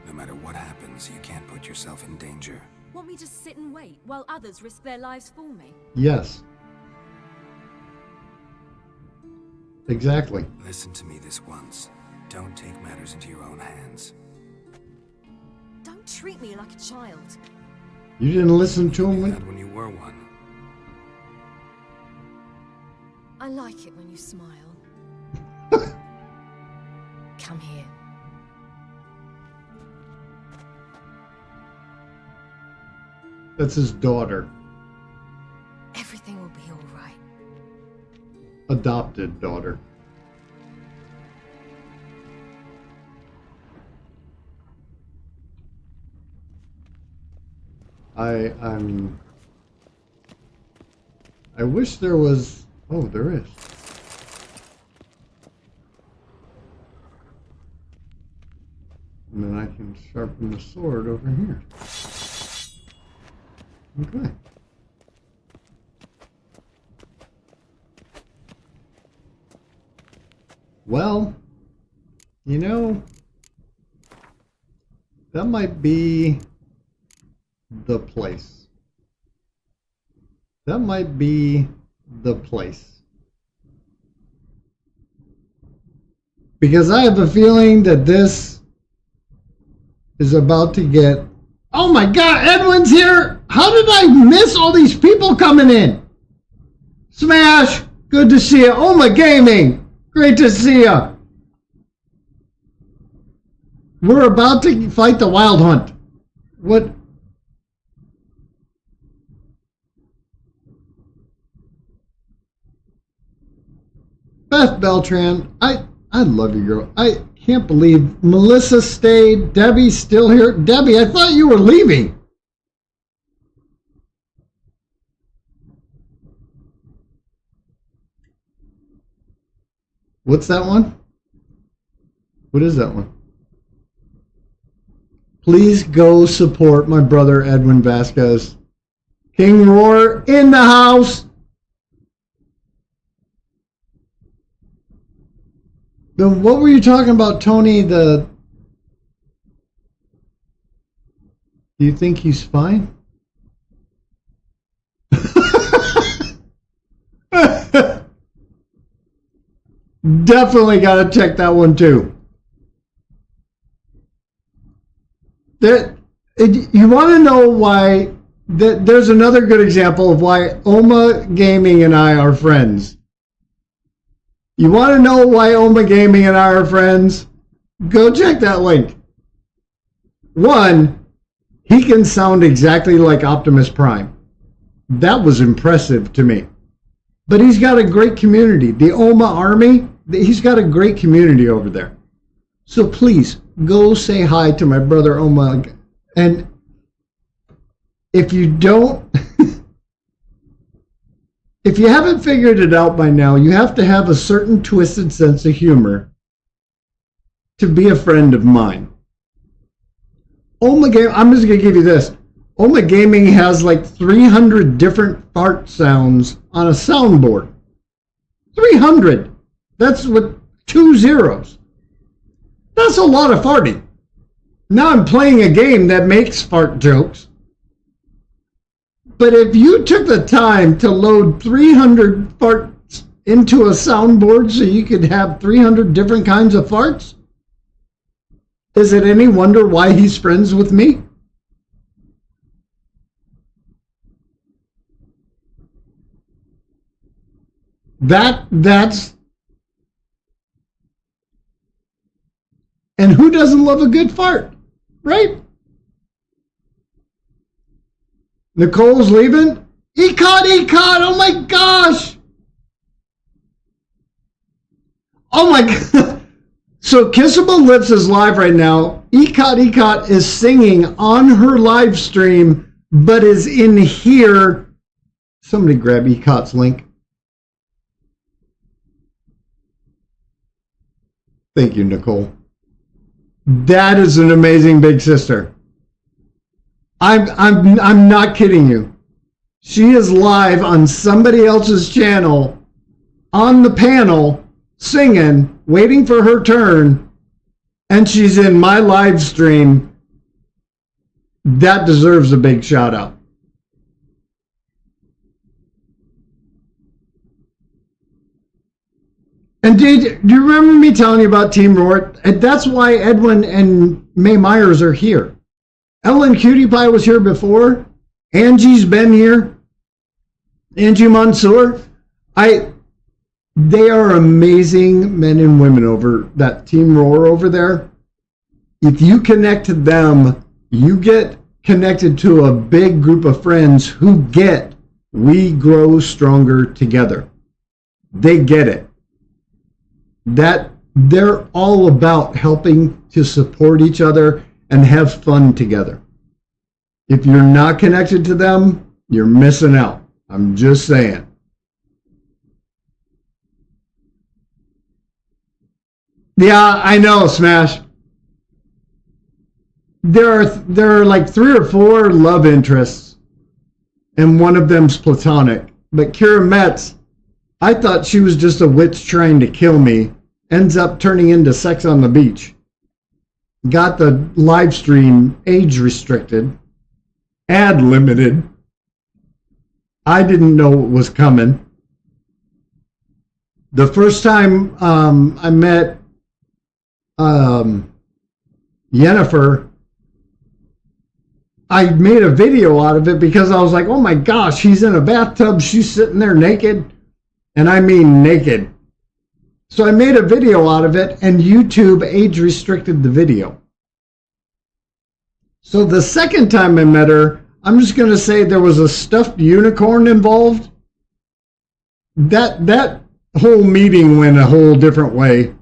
No matter what happens, you can't put yourself in danger. Want me to sit and wait while others risk their lives for me? Yes. Exactly. Listen to me this once. Don't take matters into your own hands. Don't treat me like a child. You didn't listen to him when you were one. I like it when you smile. Come here. That's his daughter. Everything will be all right. Adopted daughter. I wish there was. Oh, there is. And then I can sharpen the sword over here. Okay. Well, you know, that might be the place. That might be the place. Because I have a feeling that this is about to get Oh my God, Edwin's here. How did I miss all these people coming in? Smash, good to see you. Oma Gaming, great to see you. We're about to fight the Wild Hunt. What? Beth Beltran, I love you, girl. I can't believe Melissa stayed. Debbie's still here. Debbie, I thought you were leaving. What's that one? What is that one? Please go support my brother Edwin Vasquez. King Roar in the house. Then what were you talking about, Tony? Do you think he's fine? Definitely got to check that one too. You want to know why? There's another good example of why Oma Gaming and I are friends. You want to know why Oma Gaming and I are friends? Go check that link. One, he can sound exactly like Optimus Prime. That was impressive to me. But he's got a great community. The Oma Army, he's got a great community over there. So please, go say hi to my brother Oma. And if you don't... If you haven't figured it out by now, you have to have a certain twisted sense of humor to be a friend of mine. I'm just going to give you this. Oma Gaming has like 300 different fart sounds on a soundboard. 300. That's with 2 zeros. That's a lot of farting. Now I'm playing a game that makes fart jokes. But if you took the time to load 300 farts into a soundboard so you could have 300 different kinds of farts, is it any wonder why he's friends with me? That's... And who doesn't love a good fart, right? Nicole's leaving? Ecot! Oh my gosh! Oh my God! So Kissable Lips is live right now. Ecot is singing on her live stream, but is in here. Somebody grab Ecot's link. Thank you, Nicole. That is an amazing big sister. I'm not kidding you. She is live on somebody else's channel on the panel singing, waiting for her turn, and she's in my live stream. That deserves a big shout out. And do you remember me telling you about Team Roar? That's why Edwin and May Myers are here. Ellen Cutie Pie was here before. Angie's been here. Angie Mansour. They are amazing men and women over that Team Roar over there. If you connect to them, you get connected to a big group of friends who get we grow stronger together. They get it. That they're all about helping to support each other and have fun together. If you're not connected to them, you're missing out. I'm just saying. Yeah, I know, Smash. There are like 3 or 4 love interests, and one of them's platonic. But Kira Metz, I thought she was just a witch trying to kill me, ends up turning into Sex on the Beach. Got the live stream age restricted, ad limited. I didn't know it was coming. The first time I met Yennefer, I made a video out of it because I was like, oh my gosh, he's in a bathtub, she's sitting there naked. And I mean naked. So I made a video out of it, and YouTube age restricted the video. So the second time I met her, I'm just going to say there was a stuffed unicorn involved. That whole meeting went a whole different way.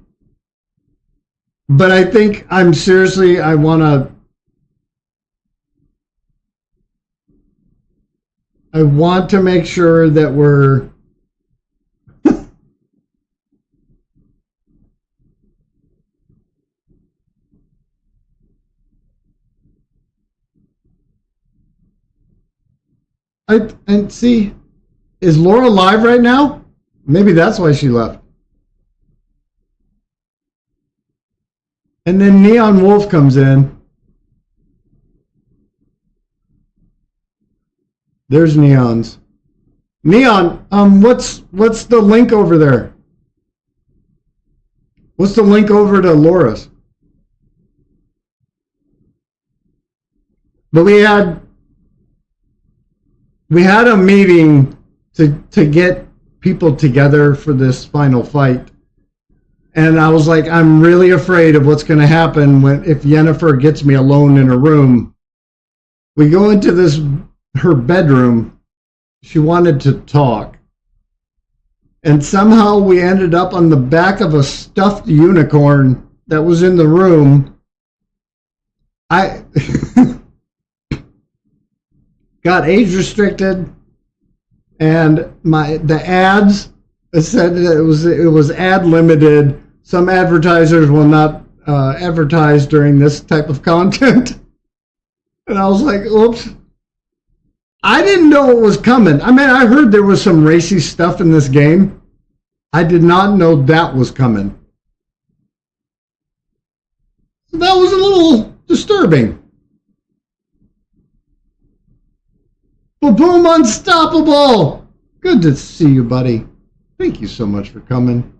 But I think I want to make sure that we're and see, is Laura live right now? Maybe that's why she left. And then Neon Wolf comes in. There's Neon's. Neon, what's the link over there? What's the link over to Laura's? But we had a meeting to get people together for this final fight. And I was like, I'm really afraid of what's going to happen if Yennefer gets me alone in a room. We go into her bedroom. She wanted to talk. And somehow we ended up on the back of a stuffed unicorn that was in the room. I got age restricted, and the ads, it said that it was ad limited. Some advertisers will not advertise during this type of content. And I was like, oops. I didn't know what was coming. I mean, I heard there was some racy stuff in this game. I did not know that was coming. So that was a little disturbing. But boom, unstoppable. Good to see you, buddy. Thank you so much for coming.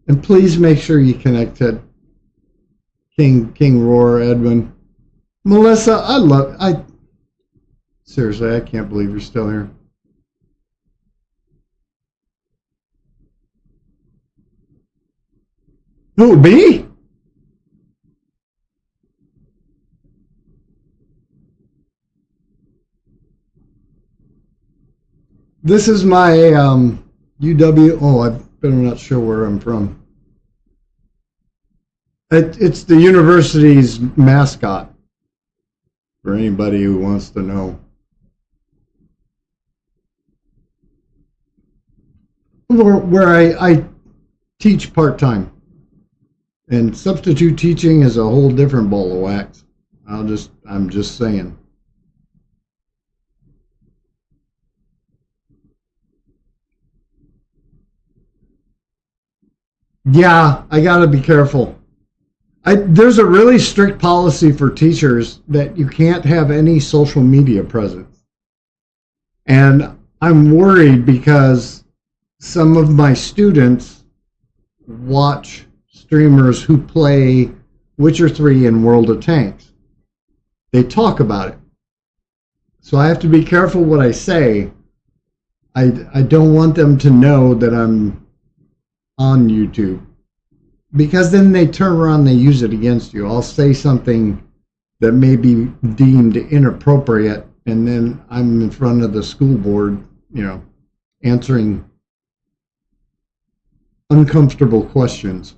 And please make sure you connect to King Roar, Edwin. Melissa, seriously, I can't believe you're still here. Who, me? This is my UW. Oh, I'm not sure where I'm from. It's the university's mascot, for anybody who wants to know. Where I teach part-time. And substitute teaching is a whole different ball of wax. I'm just saying. Yeah, I gotta be careful. There's a really strict policy for teachers that you can't have any social media presence. And I'm worried because some of my students watch streamers who play Witcher 3 and World of Tanks. They talk about it. So I have to be careful what I say. I don't want them to know that I'm on YouTube. Because then they turn around and they use it against you. I'll say something that may be deemed inappropriate, and then I'm in front of the school board, answering uncomfortable questions.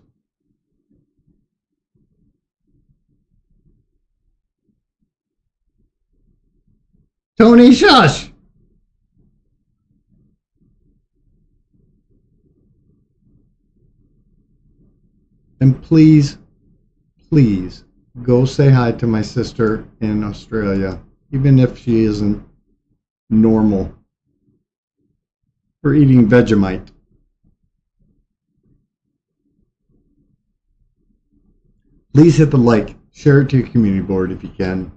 Tony, shush! And please, please go say hi to my sister in Australia, even if she isn't normal, for eating Vegemite. Please hit the like, share it to your community board if you can.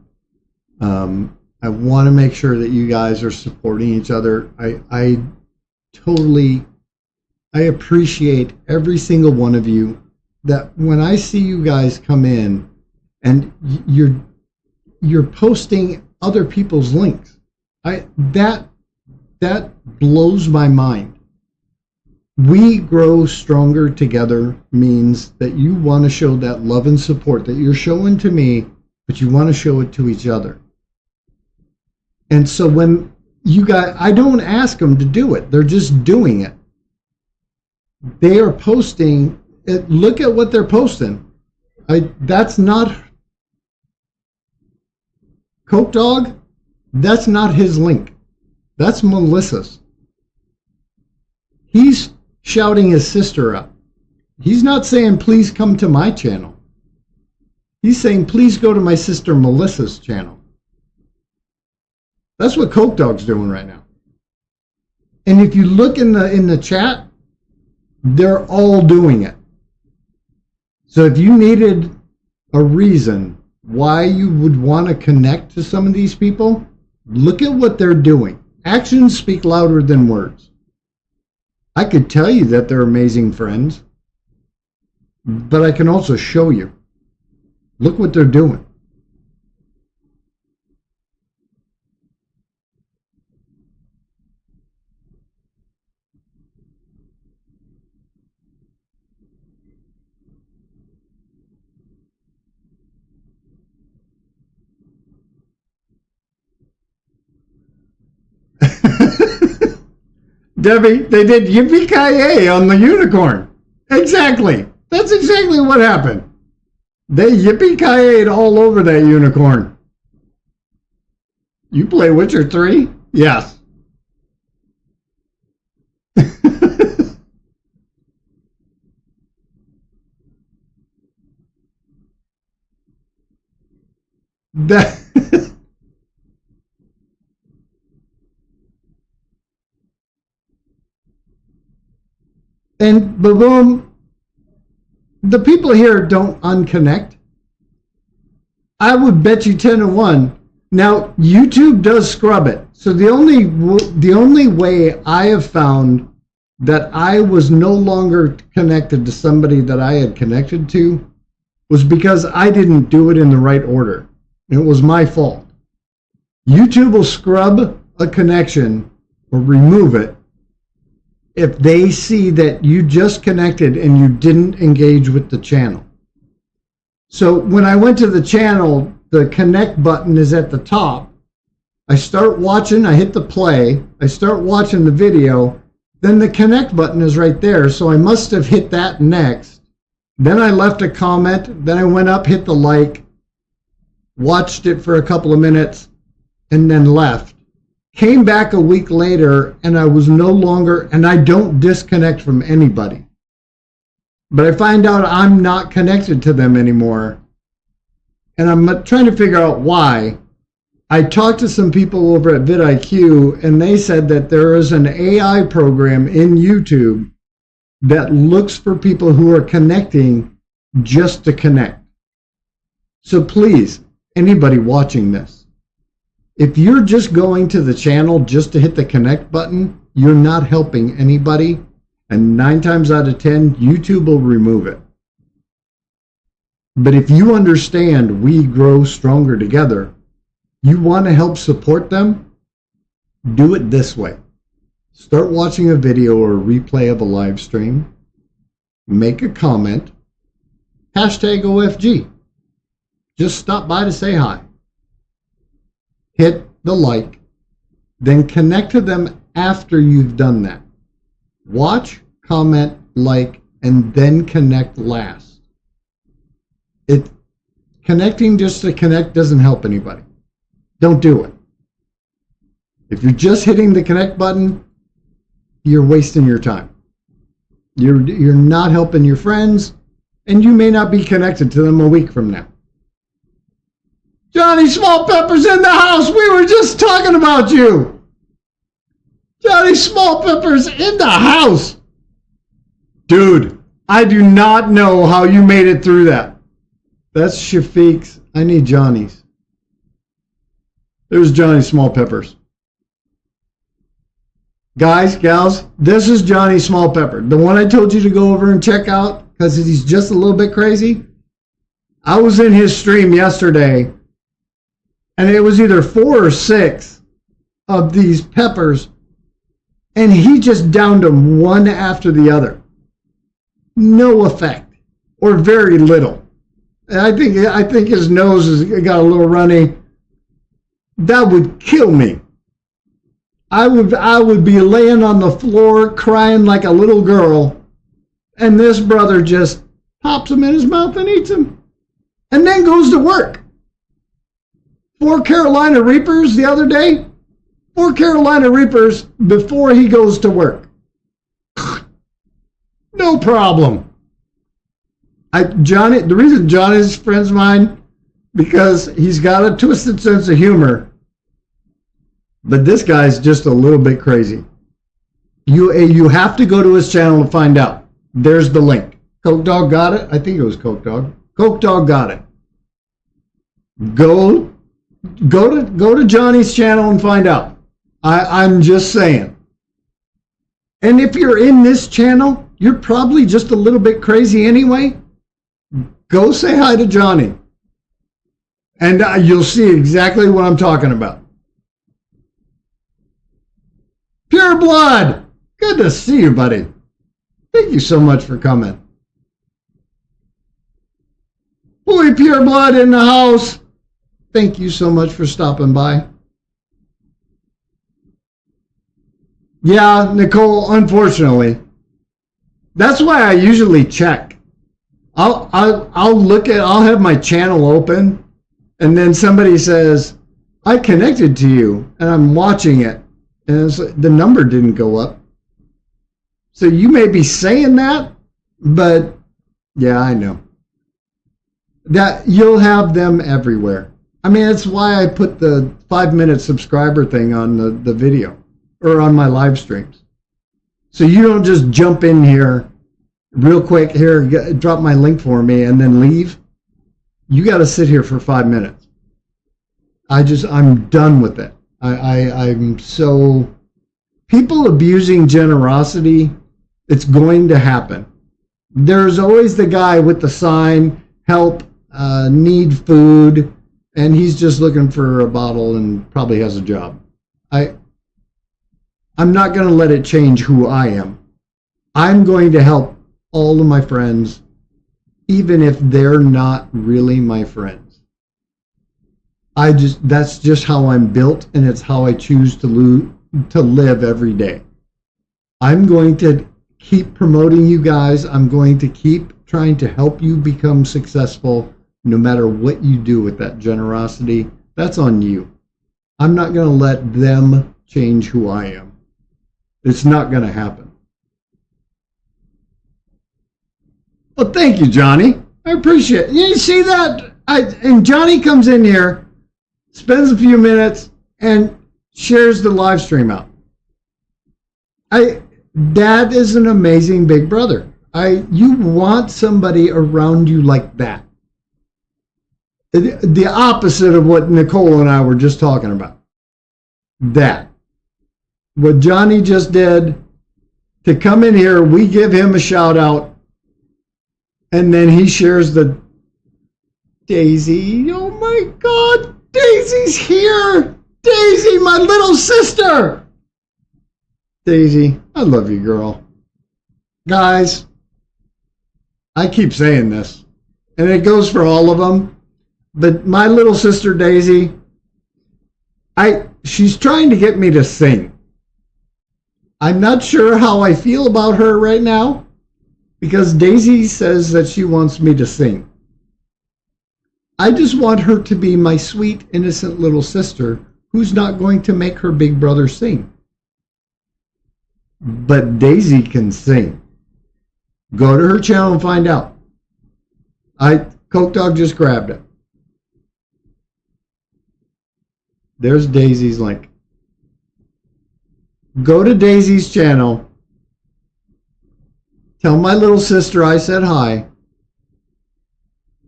I want to make sure that you guys are supporting each other. I appreciate every single one of you. That when I see you guys come in and you're posting other people's links. That blows my mind. We grow stronger together means that you want to show that love and support that you're showing to me, but you want to show it to each other. And so when you guys, I don't ask them to do it. They're just doing it. They are posting it. Look at what they're posting. That's not Coke Dog. That's not his link. That's Melissa's. He's shouting his sister up. He's not saying, please come to my channel. He's saying, please go to my sister Melissa's channel. That's what Coke Dog's doing right now. And if you look in the chat, they're all doing it. So if you needed a reason why you would want to connect to some of these people, look at what they're doing. Actions speak louder than words. I could tell you that they're amazing friends, but I can also show you. Look what they're doing. Debbie, they did yippee-ki-yay on the unicorn. Exactly. That's exactly what happened. They yippee-ki-yayed all over that unicorn. You play Witcher 3? Yes. And boom, the people here don't unconnect. I would bet you 10 to 1. Now, YouTube does scrub it. So the only way I have found that I was no longer connected to somebody that I had connected to was because I didn't do it in the right order. It was my fault. YouTube will scrub a connection or remove it if they see that you just connected and you didn't engage with the channel. So when I went to the channel, the connect button is at the top. I start watching, I hit the play, I start watching the video, then the connect button is right there, so I must have hit that next. Then I left a comment, then I went up, hit the like, watched it for a couple of minutes, and then left. Came back a week later, and I was no longer, and I don't disconnect from anybody. But I find out I'm not connected to them anymore. And I'm trying to figure out why. I talked to some people over at vidIQ, and they said that there is an AI program in YouTube that looks for people who are connecting just to connect. So please, anybody watching this, if you're just going to the channel just to hit the connect button, you're not helping anybody. And 9 times out of 10, YouTube will remove it. But if you understand we grow stronger together, you want to help support them, do it this way. Start watching a video or a replay of a live stream, make a comment, hashtag OFG. Just stop by to say hi. Hit the like, then connect to them after you've done that. Watch, comment, like, and then connect last. Connecting just to connect doesn't help anybody. Don't do it. If you're just hitting the connect button, you're wasting your time. You're not helping your friends, and you may not be connected to them a week from now. Johnny Small Pepper's in the house. We were just talking about you. Johnny Small Pepper's in the house. Dude, I do not know how you made it through that. That's Shafiq's. I need Johnny's. There's Johnny Small Peppers. Guys, gals, this is Johnny Small Pepper. The one I told you to go over and check out because he's just a little bit crazy. I was in his stream yesterday, and it was either 4 or 6 of these peppers, and he just downed them one after the other. No effect, or very little. And I think his nose has got a little runny. That would kill me. I would be laying on the floor crying like a little girl, and this brother just pops them in his mouth and eats them, and then goes to work. 4 Carolina Reapers the other day. 4 Carolina Reapers before he goes to work. No problem. Johnny, the reason Johnny's friends of mine, because he's got a twisted sense of humor. But this guy's just a little bit crazy. You have to go to his channel to find out. There's the link. Coke Dog got it? I think it was Coke Dog. Coke Dog got it. Go to Johnny's channel and find out. I'm just saying. And if you're in this channel, you're probably just a little bit crazy anyway. Go say hi to Johnny. And you'll see exactly what I'm talking about. Pure Blood! Good to see you, buddy. Thank you so much for coming. Boy, Pure Blood in the house. Thank you so much for stopping by. Yeah, Nicole, unfortunately. That's why I usually check. I'll have my channel open, and then somebody says, I connected to you, and I'm watching it. And the number didn't go up. So you may be saying that, but yeah, I know. That you'll have them everywhere. I mean, that's why I put the 5-minute subscriber thing on the video or on my live streams. So you don't just jump in here real quick, here, drop my link for me and then leave. You got to sit here for 5 minutes. I'm done with it. I'm so, people abusing generosity, it's going to happen. There's always the guy with the sign, help, need food, and he's just looking for a bottle and probably has a job. I'm not going to let it change who I am. I'm going to help all of my friends, even if they're not really my friends. That's just how I'm built, and it's how I choose to live every day. I'm going to keep promoting you guys. I'm going to keep trying to help you become successful no matter what you do with that generosity. That's on you. I'm not going to let them change who I am. It's not going to happen. Well, thank you, Johnny. I appreciate it. You see that? And Johnny comes in here, spends a few minutes, and shares the live stream out. That is an amazing big brother. You want somebody around you like that. The opposite of what Nicole and I were just talking about. That. What Johnny just did, to come in here, we give him a shout out, and then he shares the Daisy. Oh my God, Daisy's here. Daisy, my little sister. Daisy, I love you, girl. Guys, I keep saying this, and it goes for all of them, but my little sister Daisy, she's trying to get me to sing. I'm not sure how I feel about her right now, because Daisy says that she wants me to sing. I just want her to be my sweet, innocent little sister who's not going to make her big brother sing. But Daisy can sing. Go to her channel and find out. Coke Dog just grabbed it. There's Daisy's link. Go to Daisy's channel. Tell my little sister I said hi.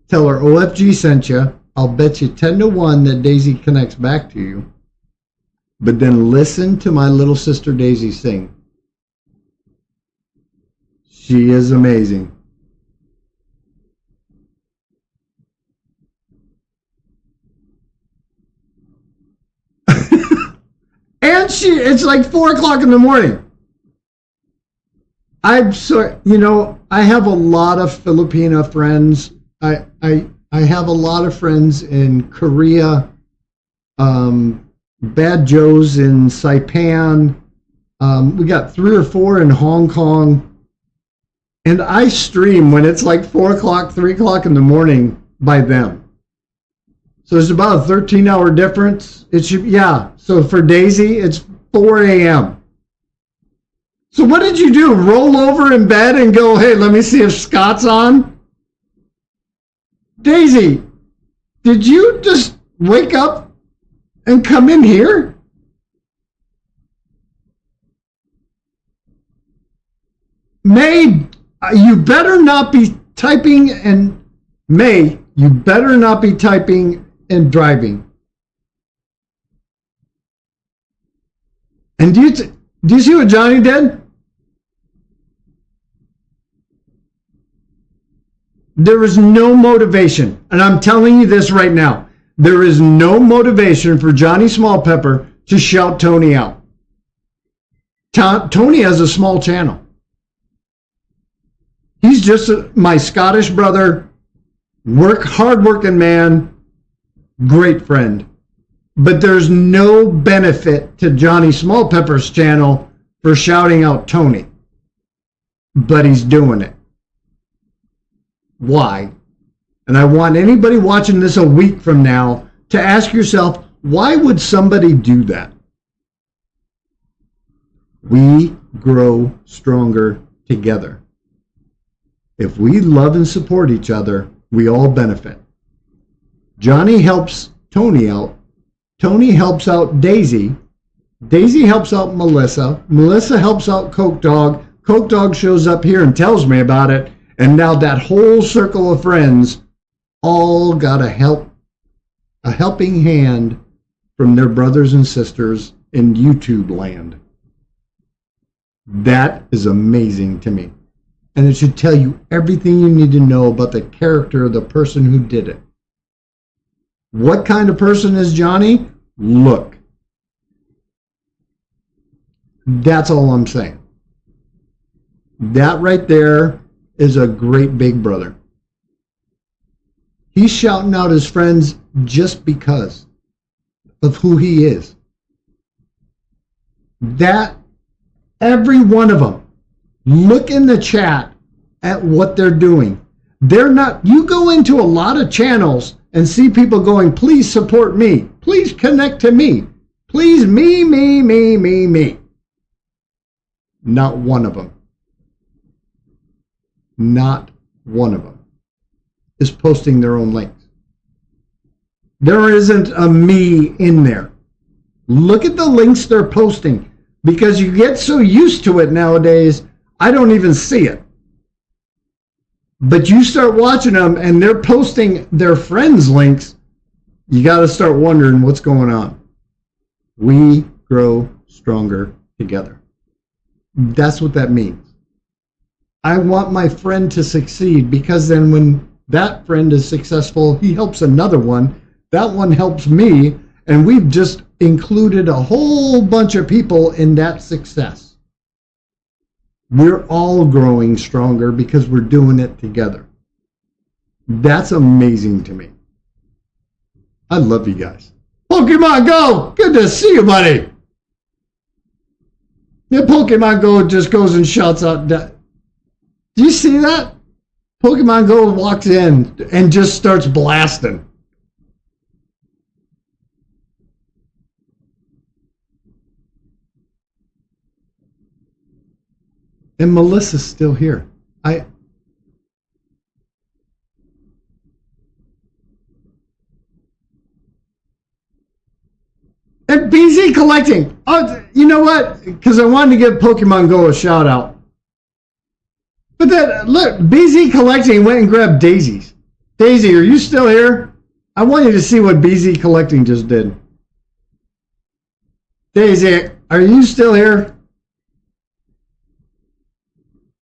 Tell her OFG sent you. I'll bet you 10 to 1 that Daisy connects back to you. But then listen to my little sister Daisy sing. She is amazing. It's like 4 o'clock in the morning. I'm sorry, you know, I have a lot of Filipino friends. I have a lot of friends in Korea, Bad Joe's in Saipan. We got 3 or 4 in Hong Kong. And I stream when it's like 4 o'clock, 3 o'clock in the morning by them. So there's about a 13-hour difference. It should, yeah. So for Daisy, it's 4 a.m. So what did you do? Roll over in bed and go, hey, let me see if Scott's on? Daisy, did you just wake up and come in here? May, you better not be typing and May, you better not be typing and driving. And do you see what Johnny did? There is no motivation, and I'm telling you this right now. There is no motivation for Johnny Smallpepper to shout Tony out. Tony has a small channel. He's just my Scottish brother, hard-working man, great friend. But there's no benefit to Johnny Smallpepper's channel for shouting out Tony. But he's doing it. Why? And I want anybody watching this a week from now to ask yourself, why would somebody do that? We grow stronger together. If we love and support each other, we all benefit. Johnny helps Tony out. Tony helps out Daisy. Daisy helps out Melissa. Melissa helps out Coke Dog. Coke Dog shows up here and tells me about it. And now that whole circle of friends all got a helping hand from their brothers and sisters in YouTube land. That is amazing to me. And it should tell you everything you need to know about the character of the person who did it. What kind of person is Johnny? Look. That's all I'm saying. That right there is a great big brother. He's shouting out his friends just because of who he is. That, every one of them, look in the chat at what they're doing. They're not, you go into a lot of channels and see people going, please support me. Please connect to me. Please me. Not one of them. Not one of them is posting their own links. There isn't a me in there. Look at the links they're posting, because you get so used to it nowadays, I don't even see it. But you start watching them and they're posting their friends' links, you got to start wondering what's going on. We grow stronger together. That's what that means. I want my friend to succeed, because then when that friend is successful, he helps another one. That one helps me, and we've just included a whole bunch of people in that success. We're all growing stronger because we're doing it together. That's amazing to me. I love you guys. Pokemon Go! Good to see you, buddy! Yeah, Pokemon Go just goes and shouts out. Do you see that? Pokemon Go walks in and just starts blasting. And Melissa's still here. And BZ Collecting. Oh, you know what? Because I wanted to give Pokemon Go a shout out. But then, look, BZ Collecting went and grabbed Daisy's. Daisy, are you still here? I want you to see what BZ Collecting just did. Daisy, are you still here?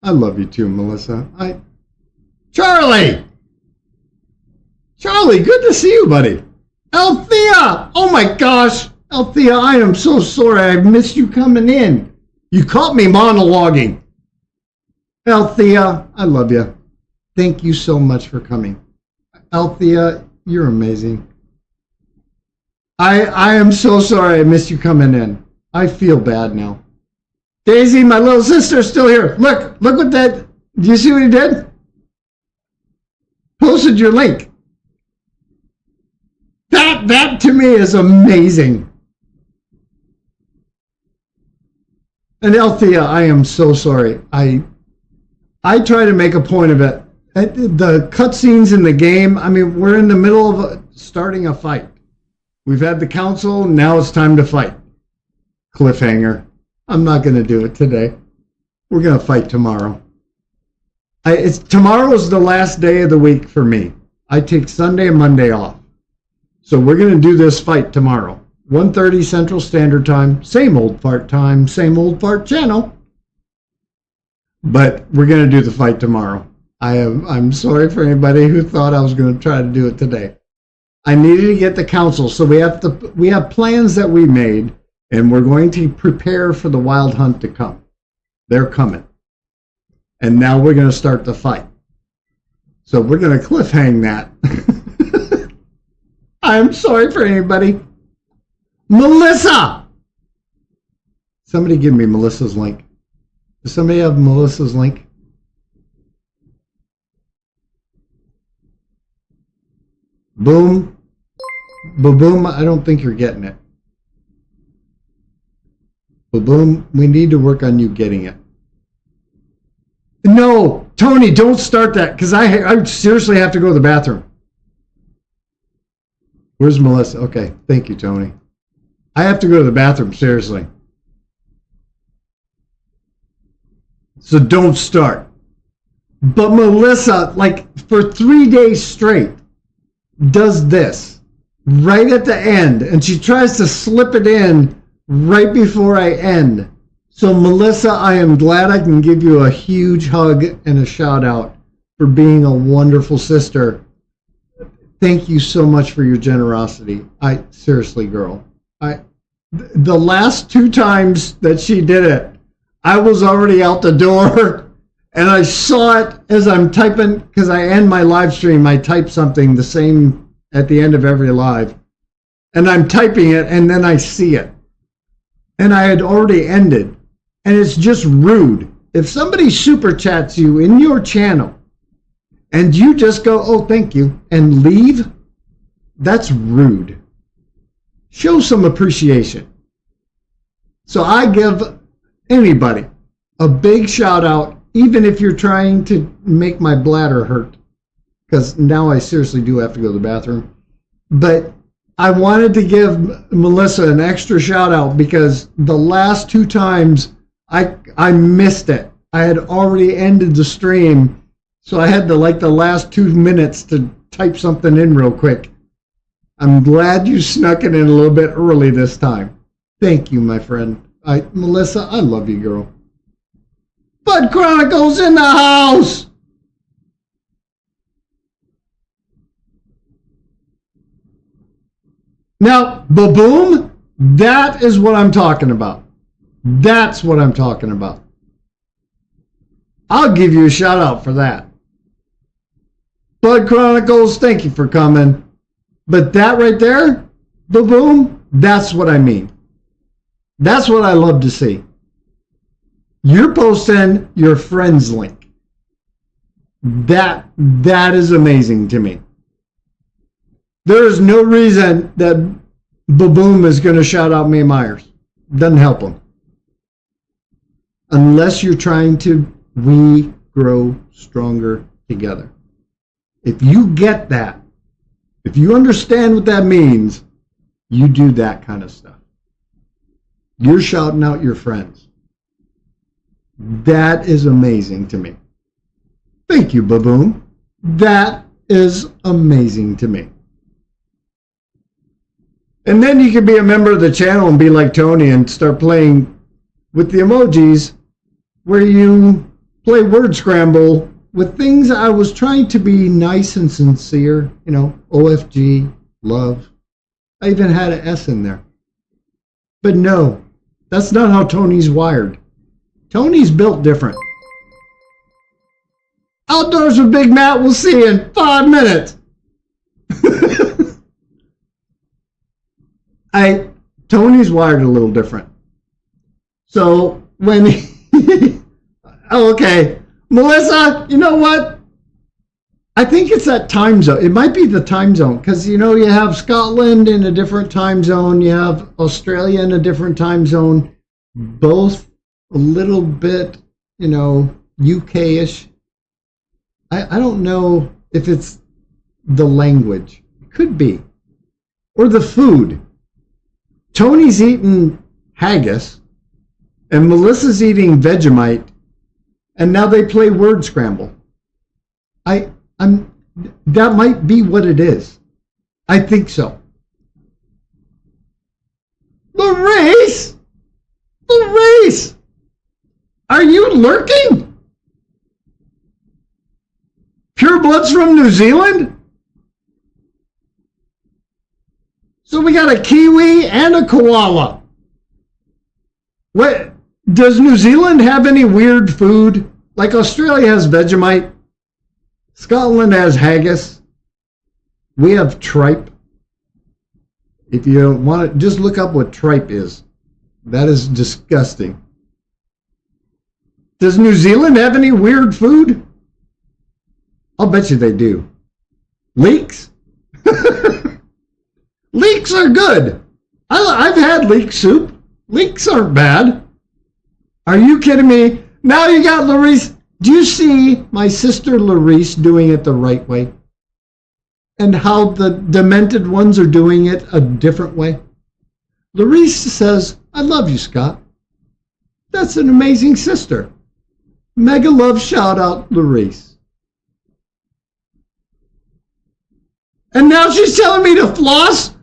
I love you too, Melissa. Charlie! Charlie, good to see you, buddy. Althea! Oh my gosh! Althea, I am so sorry. I missed you coming in. You caught me monologuing. Althea, I love you. Thank you so much for coming. Althea, you're amazing. I am so sorry I missed you coming in. I feel bad now. Daisy, my little sister's still here. Look what that, do you see what he did? Posted your link. That to me is amazing. And Althea, I am so sorry. I try to make a point of it. The cutscenes in the game, I mean, we're in the middle of starting a fight. We've had the council, now it's time to fight. Cliffhanger. I'm not going to do it today. We're going to fight tomorrow. Tomorrow's the last day of the week for me. I take Sunday and Monday off. So we're going to do this fight tomorrow. 1:30 Central Standard Time. Same old fart time, same old fart channel. But we're going to do the fight tomorrow. I'm sorry for anybody who thought I was going to try to do it today. I needed to get the council, so we have plans that we made, and we're going to prepare for the wild hunt to come. They're coming. And now we're going to start the fight. So we're going to cliffhang that. I'm sorry for anybody. Melissa! Somebody give me Melissa's link. Does somebody have Melissa's link? Boom. Boom, I don't think you're getting it. Boom, we need to work on you getting it. No, Tony, don't start that, because I seriously have to go to the bathroom. Where's Melissa? Okay, thank you, Tony. I have to go to the bathroom, seriously. So don't start. But Melissa, like, for 3 days straight, does this right at the end, and she tries to slip it in right before I end. So Melissa, I am glad I can give you a huge hug and a shout out for being a wonderful sister. Thank you so much for your generosity. Seriously, girl. The last 2 times that she did it, I was already out the door, and I saw it as I'm typing, because I end my live stream, I type something the same at the end of every live, and I'm typing it, and then I see it. And I had already ended. And it's just rude. If somebody super chats you in your channel and you just go, oh, thank you, and leave, that's rude. Show some appreciation. So I give anybody a big shout out, even if you're trying to make my bladder hurt, because now I seriously do have to go to the bathroom. But I wanted to give Melissa an extra shout out because the last 2 times I missed it. I had already ended the stream, so I had to, like, the last 2 minutes to type something in real quick. I'm glad you snuck it in a little bit early this time. Thank you, my friend. Melissa, I love you, girl. Bud Chronicles in the house! Now, ba-boom, that is what I'm talking about. That's what I'm talking about. I'll give you a shout out for that. Bud Chronicles, thank you for coming. But that right there, ba-boom, that's what I mean. That's what I love to see. You're posting your friend's link. That is amazing to me. There is no reason that Baboom is going to shout out May Myers. Doesn't help him. Unless you're trying to, we grow stronger together. If you get that, if you understand what that means, you do that kind of stuff. You're shouting out your friends. That is amazing to me. Thank you, Baboom. That is amazing to me. And then you can be a member of the channel and be like Tony and start playing with the emojis where you play word scramble with things. I was trying to be nice and sincere, OFG, love. I even had an S in there. But no, that's not how Tony's wired. Tony's built different. Outdoors with Big Matt, we'll see you in 5 minutes. Tony's wired a little different. So when oh, okay. Melissa, you know what? I think it's that time zone. It might be the time zone because, you know, you have Scotland in a different time zone. You have Australia in a different time zone. Both a little bit, you know, UK-ish. I don't know if it's the language. It could be. Or the food. Tony's eating haggis and Melissa's eating Vegemite, and now they play word scramble. That might be what it is. I think so. Larice! Larice! Are you lurking? Pure Blood's from New Zealand? So we got a Kiwi and a koala. What? Does New Zealand have any weird food? Like Australia has Vegemite. Scotland has haggis. We have tripe. If you don't want it, just look up what tripe is. That is disgusting. Does New Zealand have any weird food? I'll bet you they do. Leeks? Leeks are good. I've had leek soup. Leeks aren't bad. Are you kidding me? Now you got Larice. Do you see my sister Larice doing it the right way? And how the demented ones are doing it a different way? Larice says, I love you, Scott. That's an amazing sister. Mega love shout out, Larice. And now she's telling me to floss?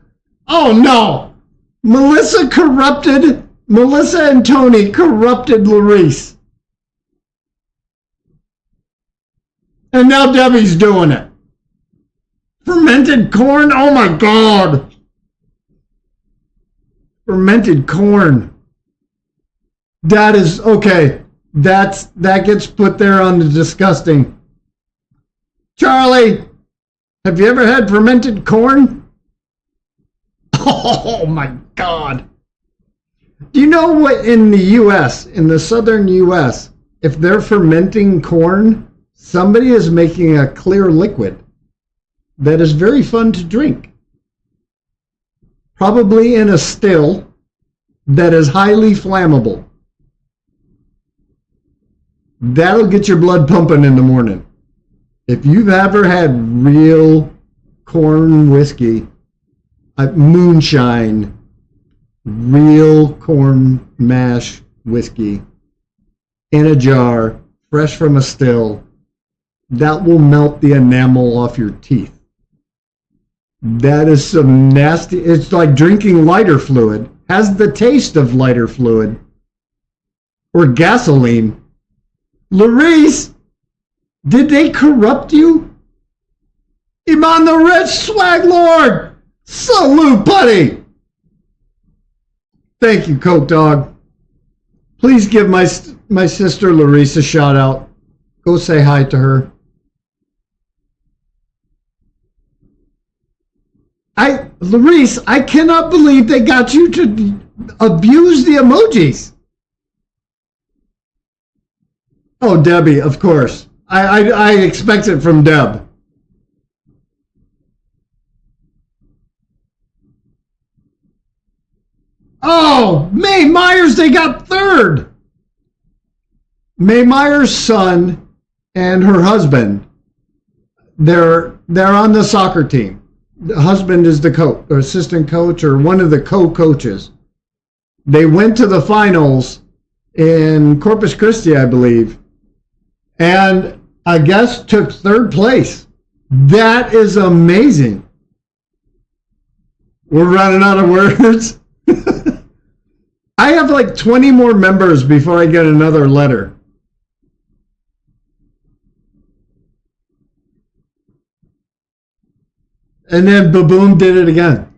Oh no! Melissa and Tony corrupted Larice. And now Debbie's doing it. Fermented corn? Oh my God. Fermented corn. That is, okay. That gets put there on the disgusting. Charlie, have you ever had fermented corn? Oh my God. Do you know what in the U.S., in the southern U.S., if they're fermenting corn, somebody is making a clear liquid that is very fun to drink. Probably in a still that is highly flammable. That'll get your blood pumping in the morning. If you've ever had real corn whiskey, moonshine, real corn mash whiskey in a jar, fresh from a still, that will melt the enamel off your teeth. That is some nasty, it's like drinking lighter fluid, has the taste of lighter fluid or gasoline. Larice, did they corrupt you? Iman the Rich Swag Lord! Salute, buddy! Thank you, Coke Dog. Please give my sister Larice a shout out. Go say hi to her. Larice, I cannot believe they got you to abuse the emojis. Oh, Debbie, of course. I expect it from Deb. Oh, Mae Myers, they got third. Mae Myers' son and her husband, they're on the soccer team. The husband is the coach or assistant coach or one of the co-coaches. They went to the finals in Corpus Christi, I believe, and I guess took third place. That is amazing. We're running out of words. I have like 20 more members before I get another letter. And then Baboon did it again.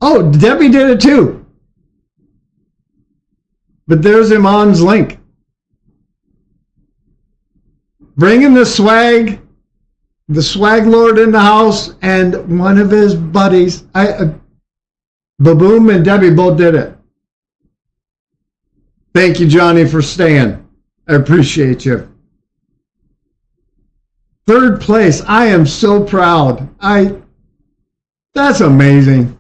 Oh, Debbie did it too. But there's Iman's link. Bringing the swag lord in the house, and one of his buddies. Baboom and Debbie both did it. Thank you, Johnny, for staying. I appreciate you. 3rd place. I am so proud. That's amazing.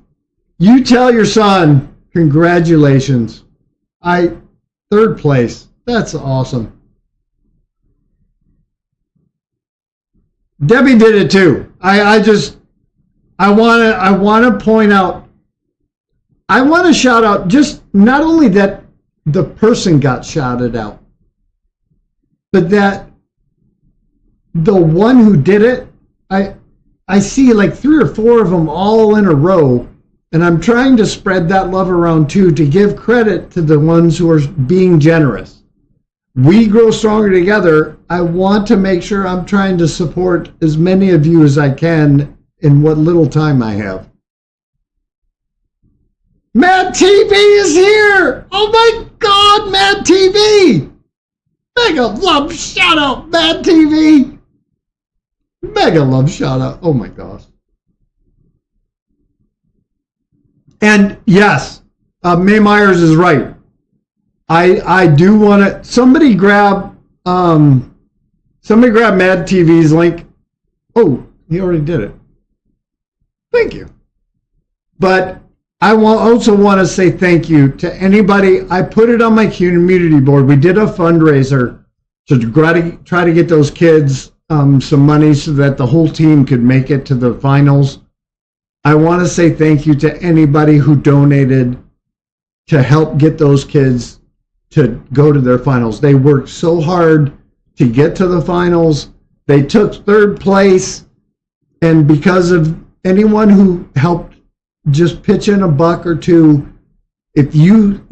You tell your son, congratulations. 3rd place. That's awesome. Debbie did it too. I want to point out, I want to shout out just not only that the person got shouted out, but that the one who did it, I see like 3 or 4 of them all in a row, and I'm trying to spread that love around too, to give credit to the ones who are being generous. We grow stronger together. I want to make sure I'm trying to support as many of you as I can in what little time I have. Mad TV is here! Oh my God, Mad TV! Mega love shout out, Mad TV! Mega love shout out. Oh my gosh. And yes, May Myers is right. I do want to. Somebody grab Mad TV's link. Oh, he already did it. Thank you. But I also want to say thank you to anybody. I put it on my community board. We did a fundraiser to try to get those kids some money so that the whole team could make it to the finals. I want to say thank you to anybody who donated to help get those kids to go to their finals. They worked so hard to get to the finals. They took 3rd place, and because of anyone who helped just pitch in a buck or two, if you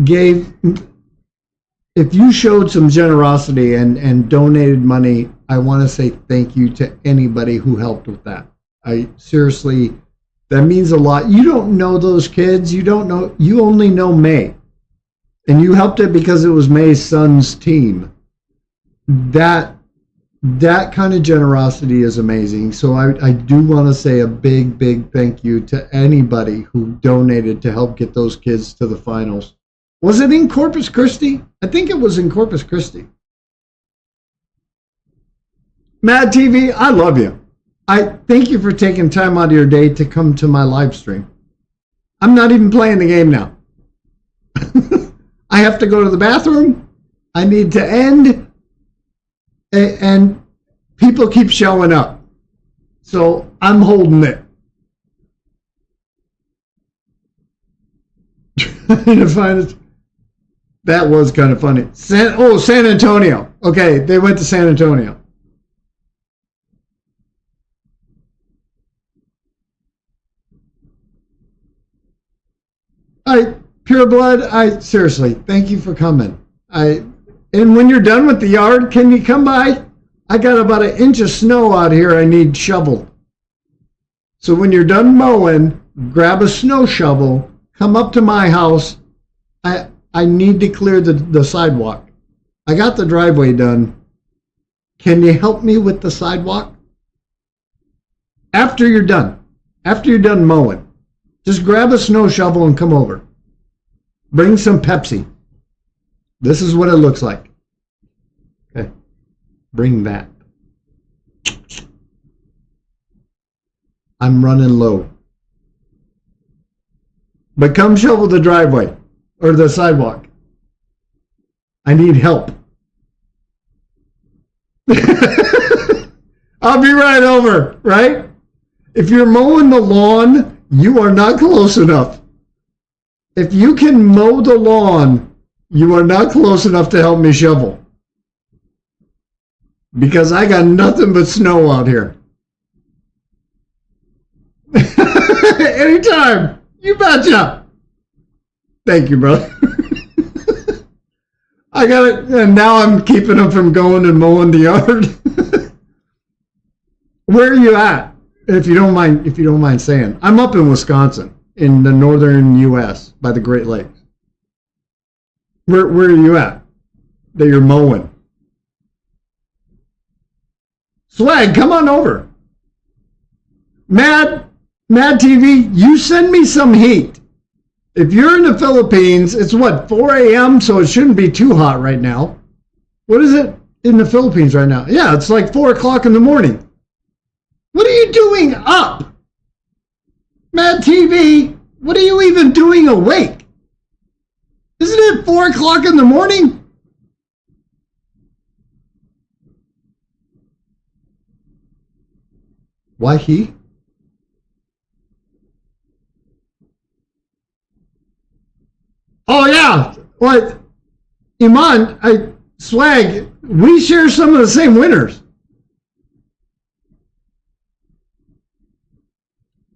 showed some generosity and donated money, I want to say thank you to anybody who helped with that. Seriously, that means a lot. You don't know those kids. You only know May. And you helped it because it was May's son's team. That kind of generosity is amazing. So I do want to say a big, big thank you to anybody who donated to help get those kids to the finals. Was it in Corpus Christi? I think it was in Corpus Christi. Mad TV, I love you. I thank you for taking time out of your day to come to my live stream. I'm not even playing the game now. I have to go to the bathroom. I need to end. And people keep showing up. So I'm holding it. Trying to find it. That was kind of funny. San Antonio. Okay, they went to San Antonio. Pure Blood, seriously, thank you for coming. And when you're done with the yard, can you come by? I got about 1 inch of snow out here I need shoveled. So when you're done mowing, grab a snow shovel, come up to my house. I need to clear the sidewalk. I got the driveway done. Can you help me with the sidewalk? After you're done mowing, just grab a snow shovel and come over. Bring some Pepsi. This is what it looks like. Okay. Bring that. I'm running low. But come shovel the driveway or the sidewalk. I need help. I'll be right over, right? If you're mowing the lawn, you are not close enough. If you can mow the lawn, you are not close enough to help me shovel. Because I got nothing but snow out here. Anytime. You betcha. Thank you, brother. I got it. And now I'm keeping them from going and mowing the yard. Where are you at? If you don't mind saying. I'm up in Wisconsin, in the northern U.S. by the Great Lakes. Where are you at? That you're mowing. Swag, come on over. Mad TV, you send me some heat. If you're in the Philippines, it's what, 4 a.m., so it shouldn't be too hot right now. What is it in the Philippines right now? Yeah, it's like 4 o'clock in the morning. What are you doing up? Mad TV, what are you even doing awake? Isn't it 4 o'clock in the morning? Why he? Oh yeah, what? Iman, Swag, we share some of the same winners.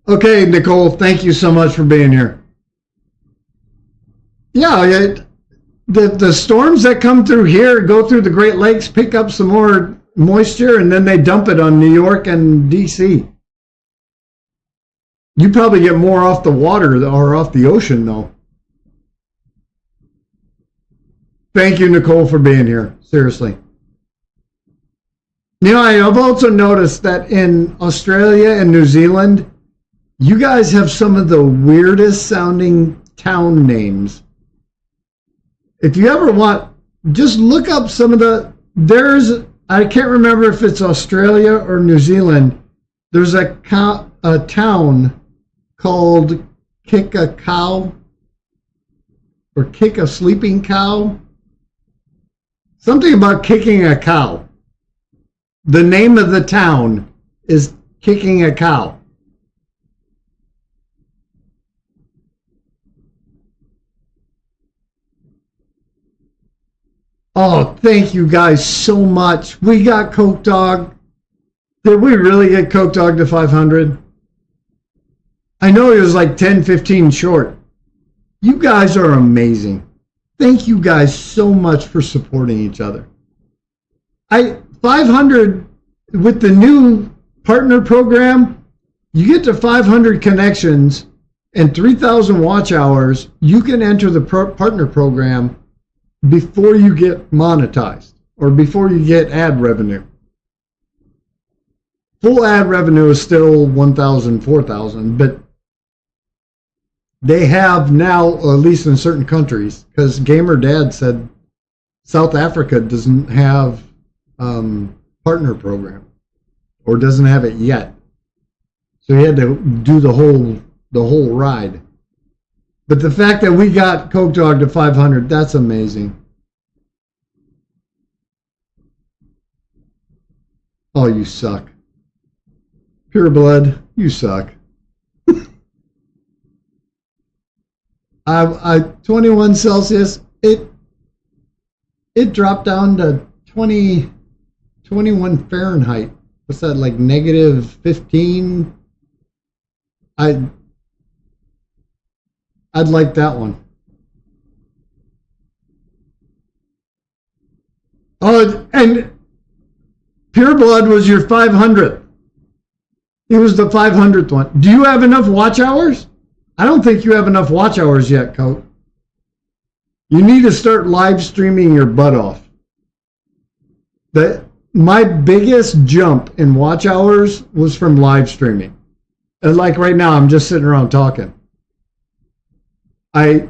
Okay, Nicole, thank you so much for being here. Yeah, the storms that come through here go through the Great Lakes, pick up some more moisture, and then they dump it on New York and DC. You probably get more off the water or off the ocean, though. Thank you, Nicole, for being here. Seriously. You know, I have also noticed that in Australia and New Zealand, you guys have some of the weirdest sounding town names. If you ever want, just look up some of I can't remember if it's Australia or New Zealand. There's a town called Kick a Cow or Kick a Sleeping Cow. Something about kicking a cow. The name of the town is Kicking a Cow. Oh, thank you guys so much. We got Coke Dog. Did we really get Coke Dog to 500? I know it was like 10, 15 short. You guys are amazing. Thank you guys so much for supporting each other. 500 with the new partner program, you get to 500 connections and 3,000 watch hours. You can enter the partner program before you get monetized or before you get ad revenue. Full ad revenue is still 1,000, 4,000, but they have now, at least in certain countries, because Gamer Dad said South Africa doesn't have partner program or doesn't have it yet. So he had to do the whole ride. But the fact that we got Coke Dog to 500, that's amazing. Oh, you suck. Pure Blood, you suck. 21 Celsius, it dropped down to 21 Fahrenheit. What's that, like negative 15? I'd like that one. Oh, and Pure Blood was your 500th. It was the 500th one. Do you have enough watch hours? I don't think you have enough watch hours yet, Coach. You need to start live streaming your butt off. My biggest jump in watch hours was from live streaming. And like right now, I'm just sitting around talking. My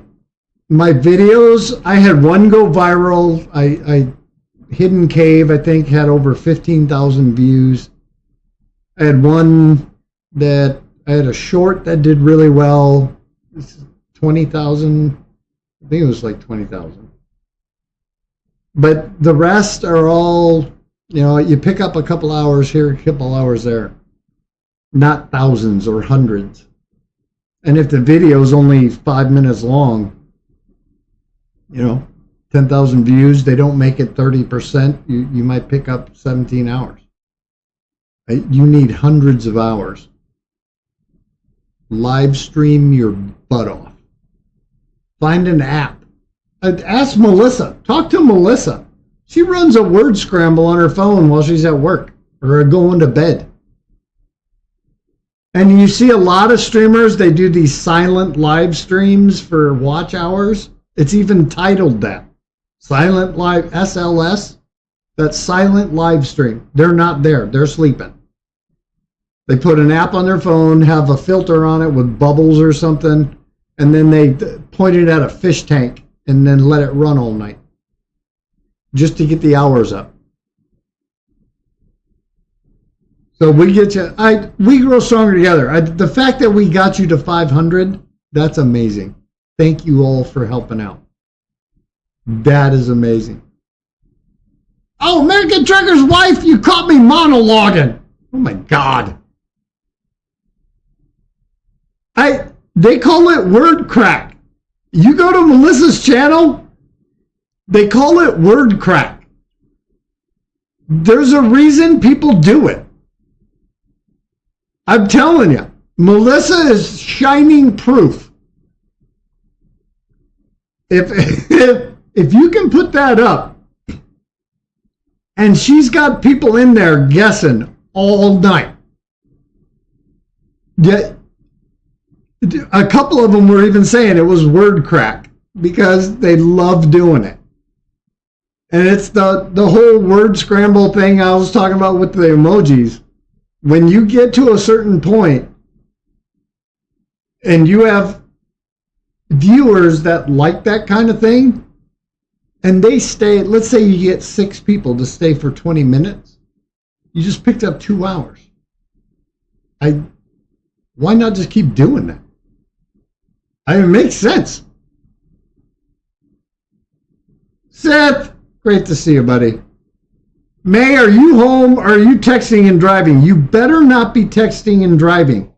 videos, I had one go viral. Hidden Cave, I think, had over 15,000 views. I had one that I had a short that did really well. 20,000. I think it was like 20,000. But the rest are all, you pick up a couple hours here, a couple hours there. Not thousands or hundreds. And if the video is only 5 minutes long, 10,000 views, they don't make it 30%. You might pick up 17 hours. You need hundreds of hours. Live stream your butt off. Find an app. Ask Melissa. Talk to Melissa. She runs a word scramble on her phone while she's at work or going to bed. And you see a lot of streamers, they do these silent live streams for watch hours. It's even titled that. Silent Live, SLS, that's Silent Live Stream. They're not there. They're sleeping. They put an app on their phone, have a filter on it with bubbles or something, and then they point it at a fish tank and then let it run all night just to get the hours up. So we get you. We grow stronger together. The fact that we got you to 500, that's amazing. Thank you all for helping out. That is amazing. Oh, American Trucker's wife, you caught me monologuing. Oh my God. They call it word crack. You go to Melissa's channel, they call it word crack. There's a reason people do it. I'm telling you, Melissa is shining proof. If you can put that up, and she's got people in there guessing all night. Yeah, a couple of them were even saying it was word crack because they love doing it. And it's the whole word scramble thing I was talking about with the emojis. When you get to a certain point and you have viewers that like that kind of thing, and they stay, let's say you get 6 people to stay for 20 minutes, you just picked up 2 hours. Why not just keep doing that? It makes sense. Seth, great to see you, buddy. May, are you home or are you texting and driving? You better not be texting and driving.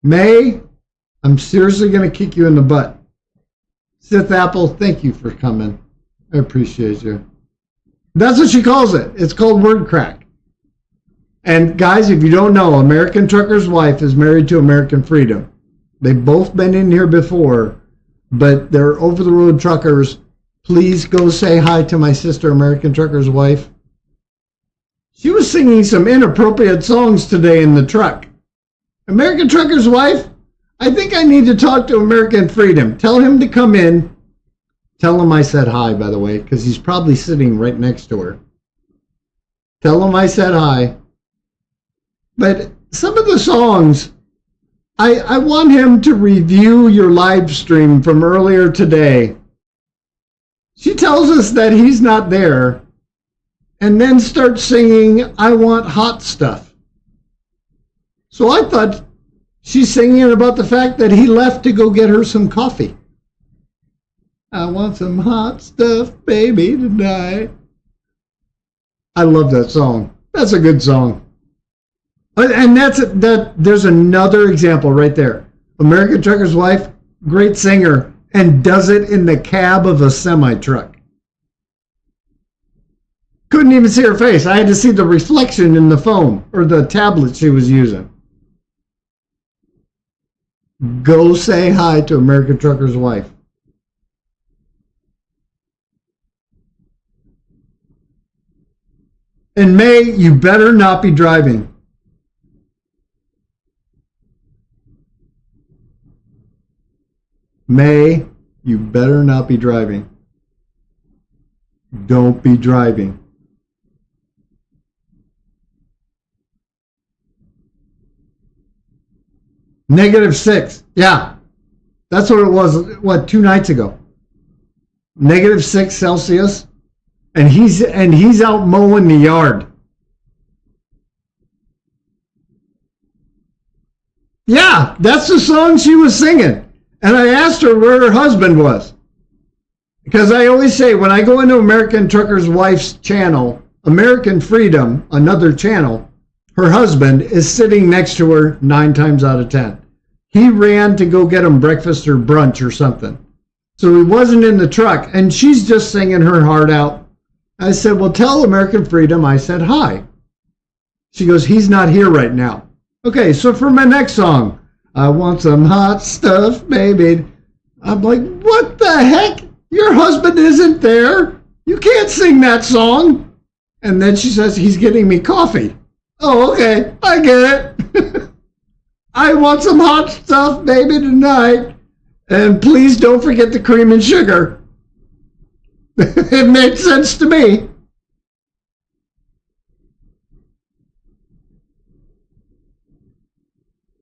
May, I'm seriously going to kick you in the butt. Sith Apple, thank you for coming. I appreciate you. That's what she calls it. It's called word crack. And guys, if you don't know, American Trucker's wife is married to American Freedom. They've both been in here before, but they're over-the-road truckers. Please go say hi to my sister, American Trucker's wife. She was singing some inappropriate songs today in the truck. American Trucker's wife, I think I need to talk to American Freedom. Tell him to come in. Tell him I said hi, by the way, because he's probably sitting right next to her. Tell him I said hi. But some of the songs, I want him to review your live stream from earlier today. She tells us that he's not there and then starts singing, I Want Hot Stuff. So I thought she's singing about the fact that he left to go get her some coffee. I want some hot stuff, baby, tonight. I love that song. That's a good song. And there's another example right there. American Trucker's wife, great singer, and does it in the cab of a semi-truck. Couldn't even see her face. I had to see the reflection in the phone or the tablet she was using. Go say hi to American Trucker's wife. And May, you better not be driving. May, you better not be driving. Don't be driving. -6. Yeah. That's what it was, 2 nights ago. -6 Celsius. And he's out mowing the yard. Yeah, that's the song she was singing. And I asked her where her husband was. Because I always say, when I go into American Trucker's wife's channel, American Freedom, another channel, her husband is sitting next to her 9 times out of 10. He ran to go get him breakfast or brunch or something. So he wasn't in the truck, and she's just singing her heart out. I said, well, tell American Freedom I said hi. She goes, he's not here right now. Okay, so for my next song, I want some hot stuff, baby. I'm like, what the heck? Your husband isn't there. You can't sing that song. And then she says, he's getting me coffee. Oh, okay, I get it. I want some hot stuff, baby, tonight. And please don't forget the cream and sugar. It made sense to me.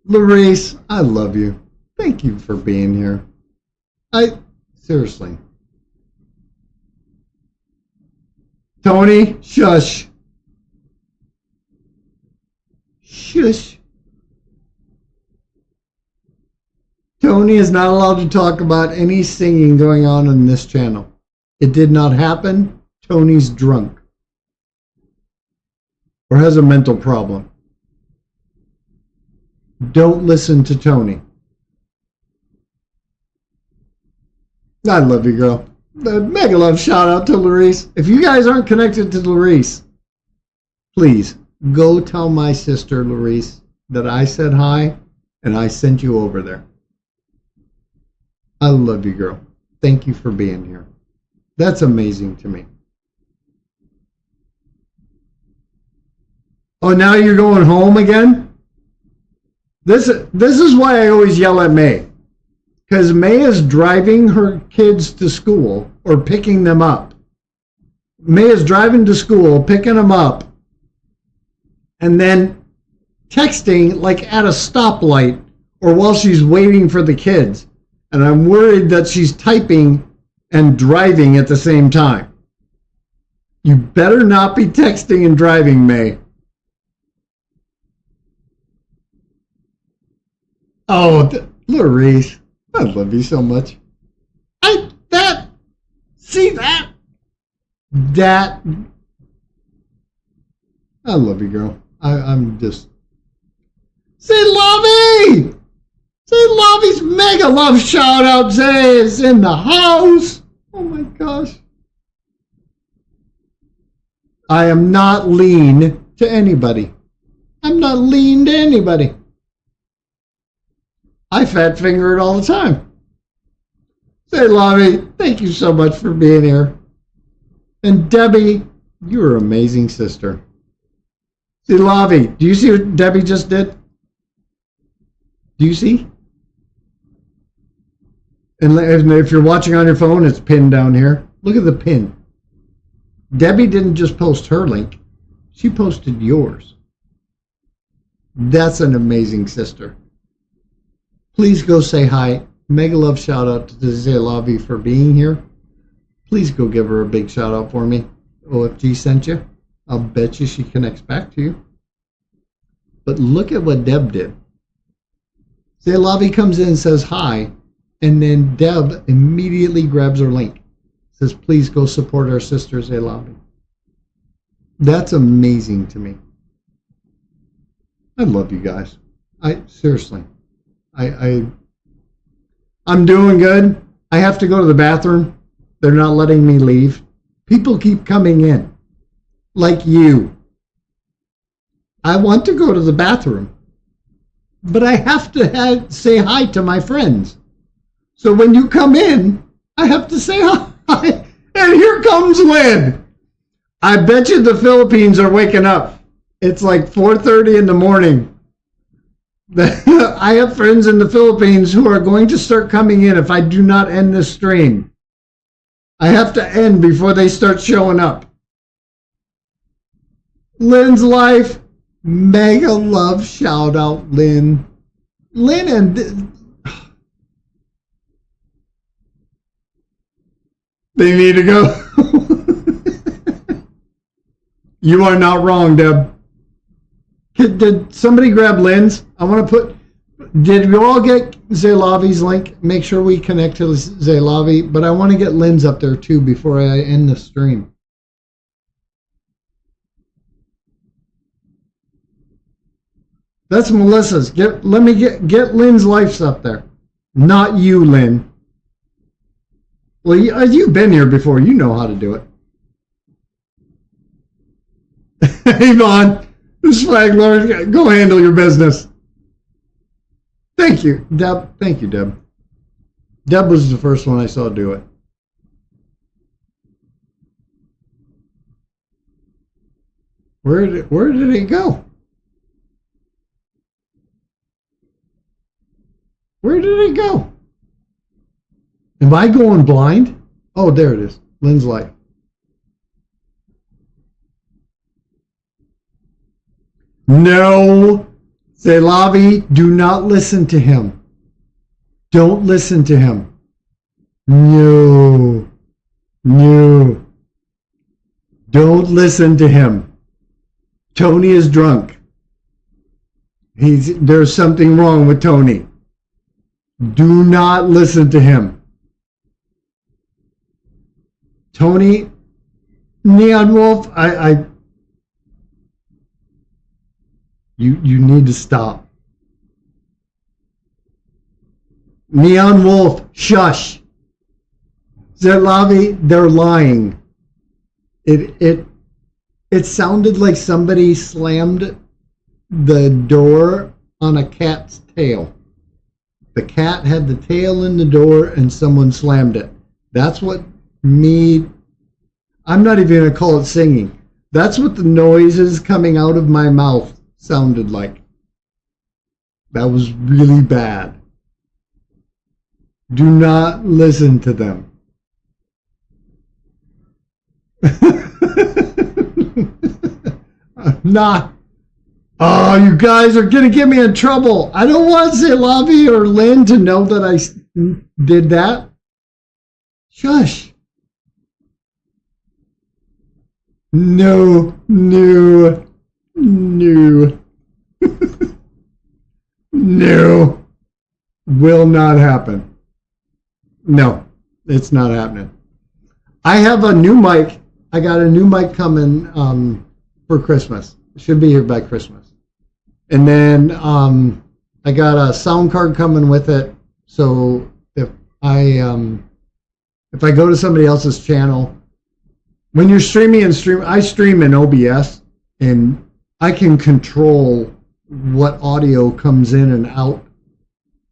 Larice, I love you. Thank you for being here. Seriously. Tony, shush. Shush. Tony is not allowed to talk about any singing going on in this channel. It did not happen. Tony's drunk. Or has a mental problem. Don't listen to Tony. I love you, girl. The mega love shout out to Larice. If you guys aren't connected to Larice, please go tell my sister Larice that I said hi and I sent you over there. I love you, girl. Thank you for being here. That's amazing to me. Oh, now you're going home again? This is why I always yell at May. Because May is driving her kids to school or picking them up. May is driving to school, picking them up, and then texting like at a stoplight or while she's waiting for the kids. And I'm worried that she's typing and driving at the same time. You better not be texting and driving, May. Oh, Larice, I love you so much. I love you, girl. I'm just... Say Lovey! Say Lovey's mega love shout out. Say is in the house. Oh my gosh. I am not lean to anybody. I'm not lean to anybody. I fat finger it all the time. Say Lovey, thank you so much for being here. And Debbie, you're an amazing sister. See Lovey, do you see what Debbie just did? Do you see? And if you're watching on your phone, it's pinned down here. Look at the pin. Debbie didn't just post her link. She posted yours. That's an amazing sister. Please go say hi. Mega love shout out to Zelavi for being here. Please go give her a big shout out for me. OFG sent you. I'll bet you she connects back to you. But look at what Deb did. Zelavi comes in and says hi. And then Deb immediately grabs her link. Says, please go support our sister Zelavi. That's amazing to me. I love you guys. Seriously. I'm doing good. I have to go to the bathroom. They're not letting me leave. People keep coming in. Like you. I want to go to the bathroom. But I have to say hi to my friends. So when you come in, I have to say hi. And here comes Lynn. I bet you the Philippines are waking up. It's like 4:30 in the morning. I have friends in the Philippines who are going to start coming in if I do not end this stream. I have to end before they start showing up. Lynn's life. Mega love shout out, Lynn. Lynn and... They need to go. You are not wrong, Deb. Did somebody grab Lynn's? I want to put... Did you all get Zelavi's link? Make sure we connect to Zelavi. But I want to get Lynn's up there too before I end the stream. That's Melissa's. Let me get Lynn's life up there. Not you, Lynn. Well, you've been here before. You know how to do it. Yvonne, this flag lord, go handle your business. Thank you, Deb. Thank you, Deb. Deb was the first one I saw do it. Where did it go? Where did it go? Am I going blind? Oh, there it is. Lynn's life. No, Zelavi, do not listen to him. Don't listen to him. No. No. Don't listen to him. Tony is drunk. There's something wrong with Tony. Do not listen to him. Tony, Neon Wolf, you need to stop. Neon Wolf, shush. Zerlavi, they're lying. It sounded like somebody slammed the door on a cat's tail. The cat had the tail in the door and someone slammed it. That's what I'm not even going to call it singing. That's what the noises coming out of my mouth sounded like. That was really bad. Do not listen to them. I'm not. Oh, you guys are going to get me in trouble. I don't want Zelavi or Lynn to know that I did that. Shush. No, no, no. No. Will not happen. No, it's not happening. I have a new mic. I got a new mic coming for Christmas. It should be here by Christmas. And then I got a sound card coming with it. So if I go to somebody else's channel, when you're streaming I stream in OBS, and I can control what audio comes in and out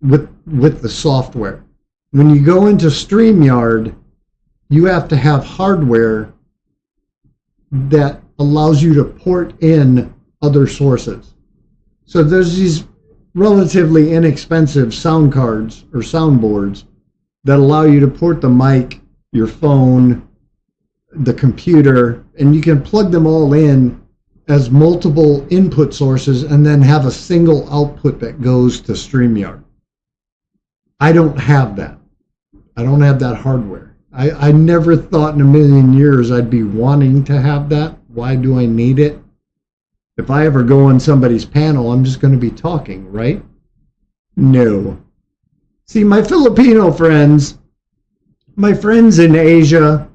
with the software. When you go into StreamYard, you have to have hardware that allows you to port in other sources. So there's these relatively inexpensive sound cards or soundboards that allow you to port the mic, your phone, the computer, and you can plug them all in as multiple input sources and then have a single output that goes to StreamYard. I don't have that. I don't have that hardware. I never thought in a million years I'd be wanting to have that. Why do I need it? If I ever go on somebody's panel, I'm just going to be talking, right? No. See, my Filipino friends, my friends in Asia,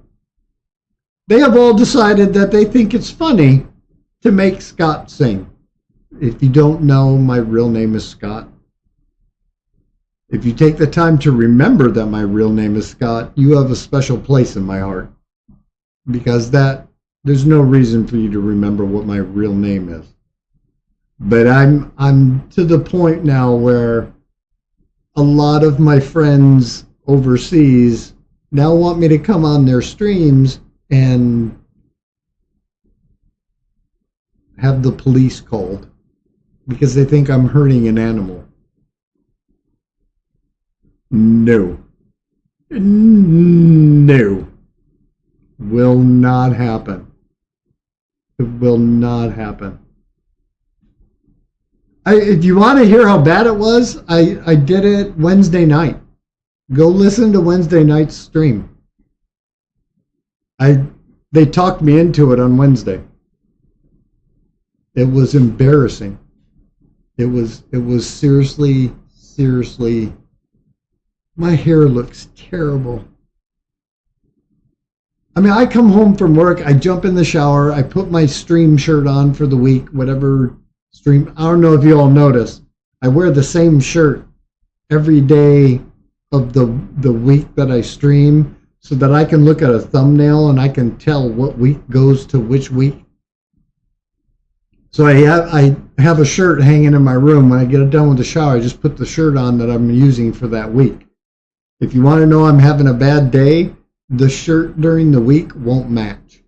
they have all decided that they think it's funny to make Scott sing. If you don't know, my real name is Scott. If you take the time to remember that my real name is Scott, you have a special place in my heart. Because there's no reason for you to remember what my real name is. But I'm to the point now where a lot of my friends overseas now want me to come on their streams and have the police called because they think I'm hurting an animal. No. No. Will not happen. It will not happen. If you want to hear how bad it was, I did it Wednesday night. Go listen to Wednesday night's stream. They talked me into it on Wednesday. It was embarrassing. It was seriously. My hair looks terrible. I mean, I come home from work, I jump in the shower, I put my stream shirt on for the week, whatever stream. I don't know if you all notice. I wear the same shirt every day of the week that I stream so that I can look at a thumbnail and I can tell what week goes to which week. So I have a shirt hanging in my room. When I get done with the shower, I just put the shirt on that I'm using for that week. If you want to know I'm having a bad day, the shirt during the week won't match.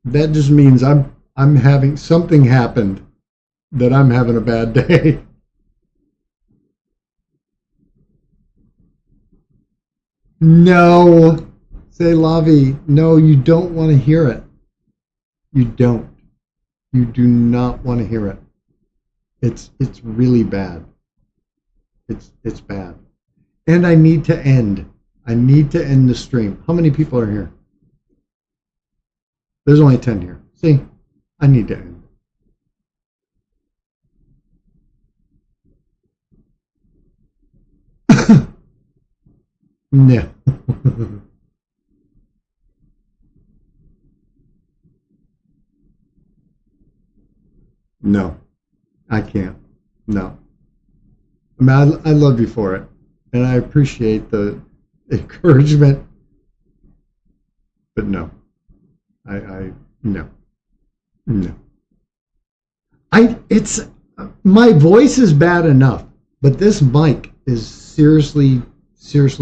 That just means I'm having something happened that I'm having a bad day. No, Say, Lavi, no, you don't want to hear it. You don't. You do not want to hear it. It's really bad. It's bad. And I need to end. I need to end the stream. How many people are here? There's only 10 here. See, I need to end. No. No, I can't. No. I mean, I love you for it, and I appreciate the encouragement, but no. No. It's my voice is bad enough, but this mic is seriously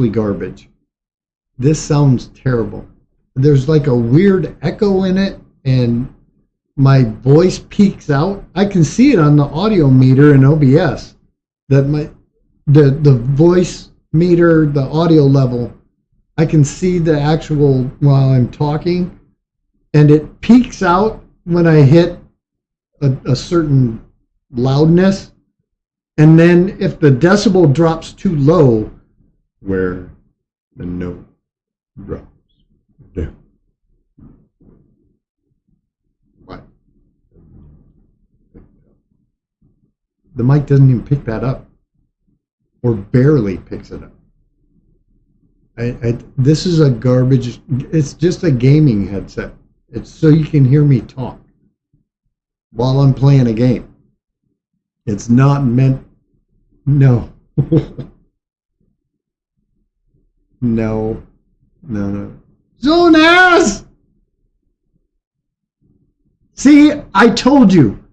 garbage. This sounds terrible. There's like a weird echo in it, and my voice peaks out. I can see it on the audio meter in OBS that the voice meter, the audio level, I can see the actual while I'm talking, and it peaks out when I hit a certain loudness, and then if the decibel drops too low, where the note drops down. What? The mic doesn't even pick that up, or barely picks it up. This is a garbage. It's just a gaming headset. It's so you can hear me talk while I'm playing a game. It's not meant. No. No. Zone ass! See, I told you.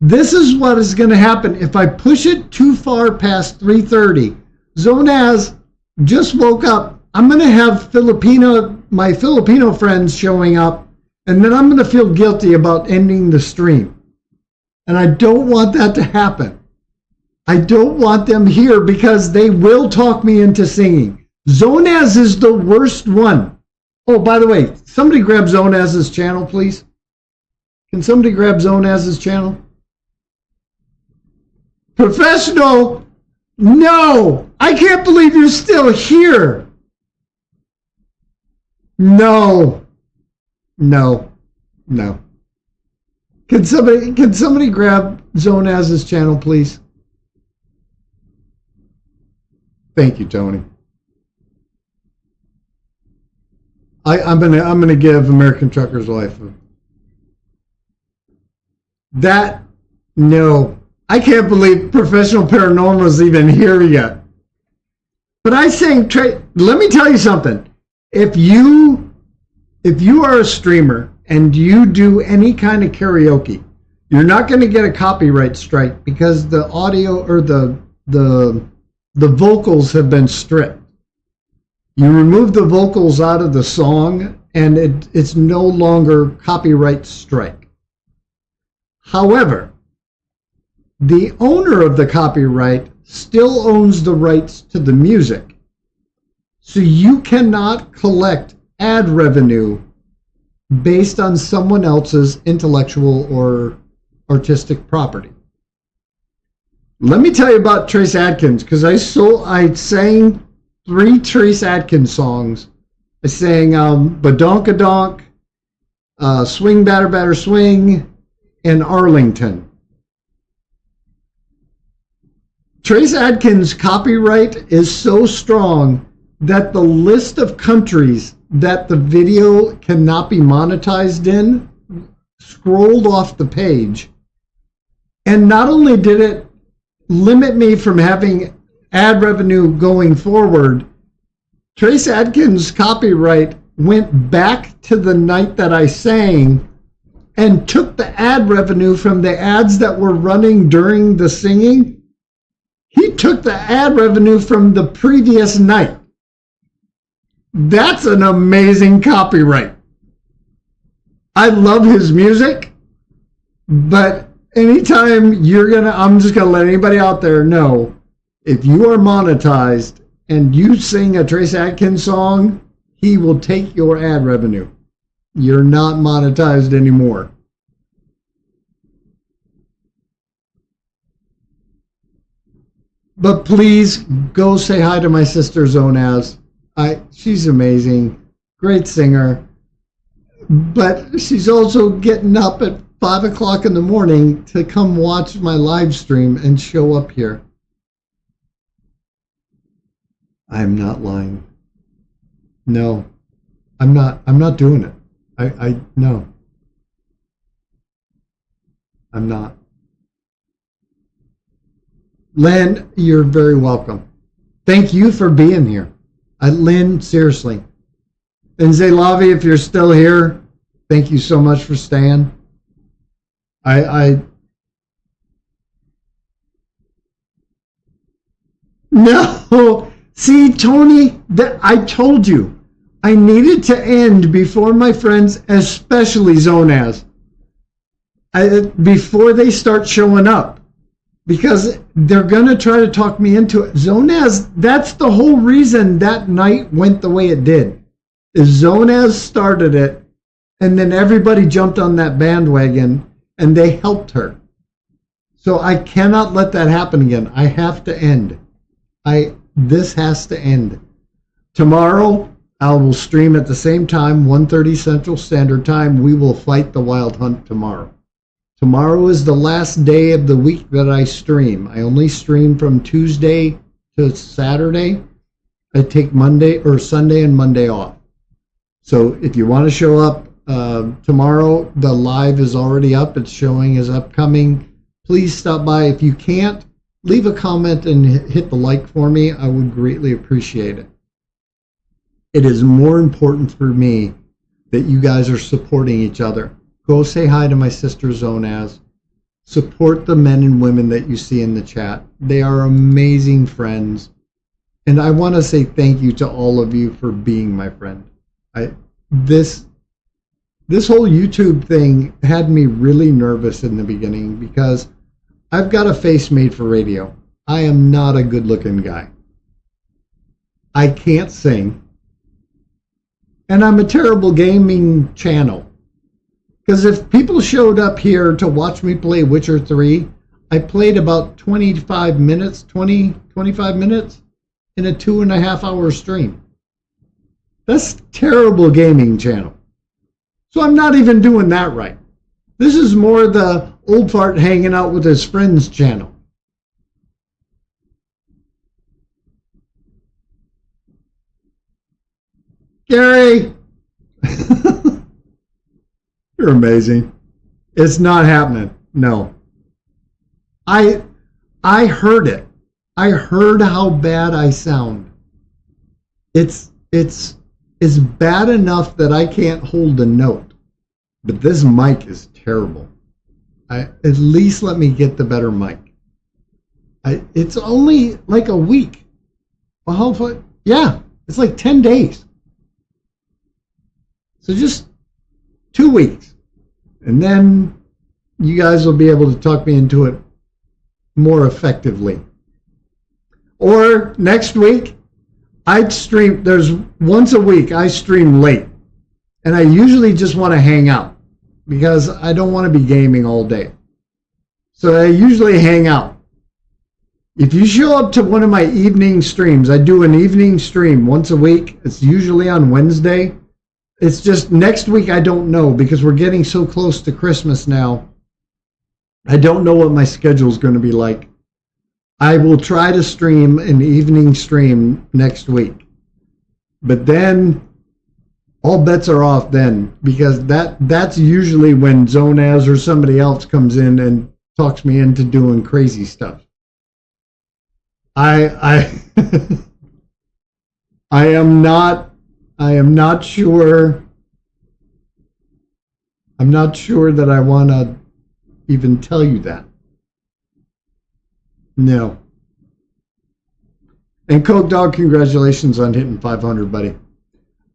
This is what is going to happen if I push it too far past 3:30. Zonaz just woke up. I'm going to have my Filipino friends showing up, and then I'm going to feel guilty about ending the stream. And I don't want that to happen. I don't want them here because they will talk me into singing. Zonaz is the worst one. Oh, by the way, somebody grab Zonaz's channel, please. Can somebody grab Zonaz's channel? Professional? No! I can't believe you're still here! No. Can somebody grab Zonaz's channel, please? Thank you, Tony. I'm gonna give American Trucker's Life no. I can't believe Professional Paranormal is even here yet. But I think, let me tell you something. If you are a streamer and you do any kind of karaoke, you're not going to get a copyright strike because the audio or the vocals have been stripped. You remove the vocals out of the song and it's no longer copyright strike. However, the owner of the copyright still owns the rights to the music. So you cannot collect ad revenue based on someone else's intellectual or artistic property. Let me tell you about Trace Adkins, because I sang 3 Trace Adkins songs. I sang Badonkadonk, Swing Batter Batter Swing, and Arlington. Trace Adkins' copyright is so strong that the list of countries that the video cannot be monetized in scrolled off the page. And not only did it limit me from having ad revenue going forward, Trace Adkins' copyright went back to the night that I sang and took the ad revenue from the ads that were running during the singing. He took the ad revenue from the previous night. That's an amazing copyright. I love his music, but anytime I'm just gonna let anybody out there know, if you are monetized and you sing a Trace Adkins song, he will take your ad revenue. You're not monetized anymore. But please go say hi to my sister Zonaz. She's amazing, great singer. But she's also getting up at 5 o'clock in the morning to come watch my live stream and show up here. I'm not lying. No, I'm not doing it. No. I'm not. Lynn, you're very welcome. Thank you for being here. Lynn, seriously. And Zaylavi, if you're still here, thank you so much for staying. No. See, Tony, I told you. I needed to end before my friends, especially Zonaz, before they start showing up. Because they're going to try to talk me into it. Zonaz, that's the whole reason that night went the way it did. Is Zonaz started it, and then everybody jumped on that bandwagon, and they helped her. So I cannot let that happen again. I have to end. This has to end. Tomorrow, I will stream at the same time, 1:30 Central Standard Time. We will fight the Wild Hunt tomorrow. Tomorrow is the last day of the week that I stream. I only stream from Tuesday to Saturday. I take Monday or Sunday and Monday off. So if you want to show up tomorrow, the live is already up. It's showing as upcoming. Please stop by. If you can't, leave a comment and hit the like for me. I would greatly appreciate it. It is more important for me that you guys are supporting each other. Go say hi to my sister Zonaz. Support the men and women that you see in the chat. They are amazing friends. And I want to say thank you to all of you for being my friend. This whole YouTube thing had me really nervous in the beginning because I've got a face made for radio. I am not a good-looking guy. I can't sing. And I'm a terrible gaming channel. Because if people showed up here to watch me play Witcher 3, I played about 25 minutes in a 2.5 hour stream. That's terrible gaming channel. So I'm not even doing that right. This is more the old fart hanging out with his friends channel. Gary! You're amazing. It's not happening. No. I heard it. I heard how bad I sound. It's bad enough that I can't hold a note. But this mic is terrible. At least let me get the better mic. It's only like a week. Well, yeah, it's like 10 days. So just 2 weeks. And then you guys will be able to talk me into it more effectively. Or next week, I'd stream. There's once a week I stream late. And I usually just want to hang out because I don't want to be gaming all day. So I usually hang out. If you show up to one of my evening streams, I do an evening stream once a week. It's usually on Wednesday. It's just next week I don't know because we're getting so close to Christmas now. I don't know what my schedule is going to be like. I will try to stream an evening stream next week. But then all bets are off then because that's usually when Zonaz or somebody else comes in and talks me into doing crazy stuff. I am not sure. I'm not sure that I want to even tell you that. No. And Coke Dog, congratulations on hitting 500, buddy.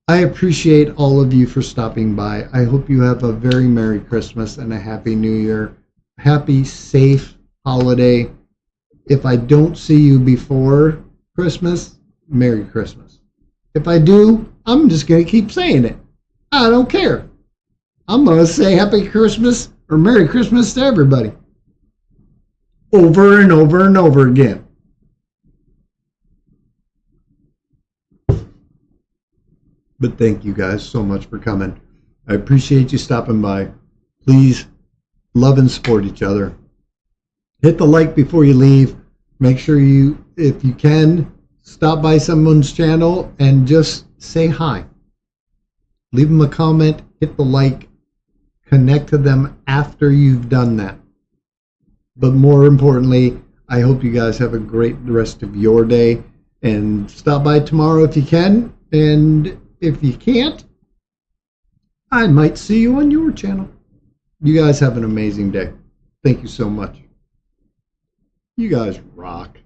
I appreciate all of you for stopping by. I hope you have a very Merry Christmas and a Happy New Year. Happy, safe holiday. If I don't see you before Christmas, Merry Christmas. If I do, I'm just going to keep saying it. I don't care. I'm going to say Happy Christmas or Merry Christmas to everybody. Over and over and over again. But thank you guys so much for coming. I appreciate you stopping by. Please love and support each other. Hit the like before you leave. Make sure you, if you can, stop by someone's channel and just say hi. Leave them a comment, hit the like, connect to them after you've done that. But more importantly, I hope you guys have a great rest of your day, and stop by tomorrow if you can, and if you can't, I might see you on your channel. You guys have an amazing day. Thank you so much. You guys rock.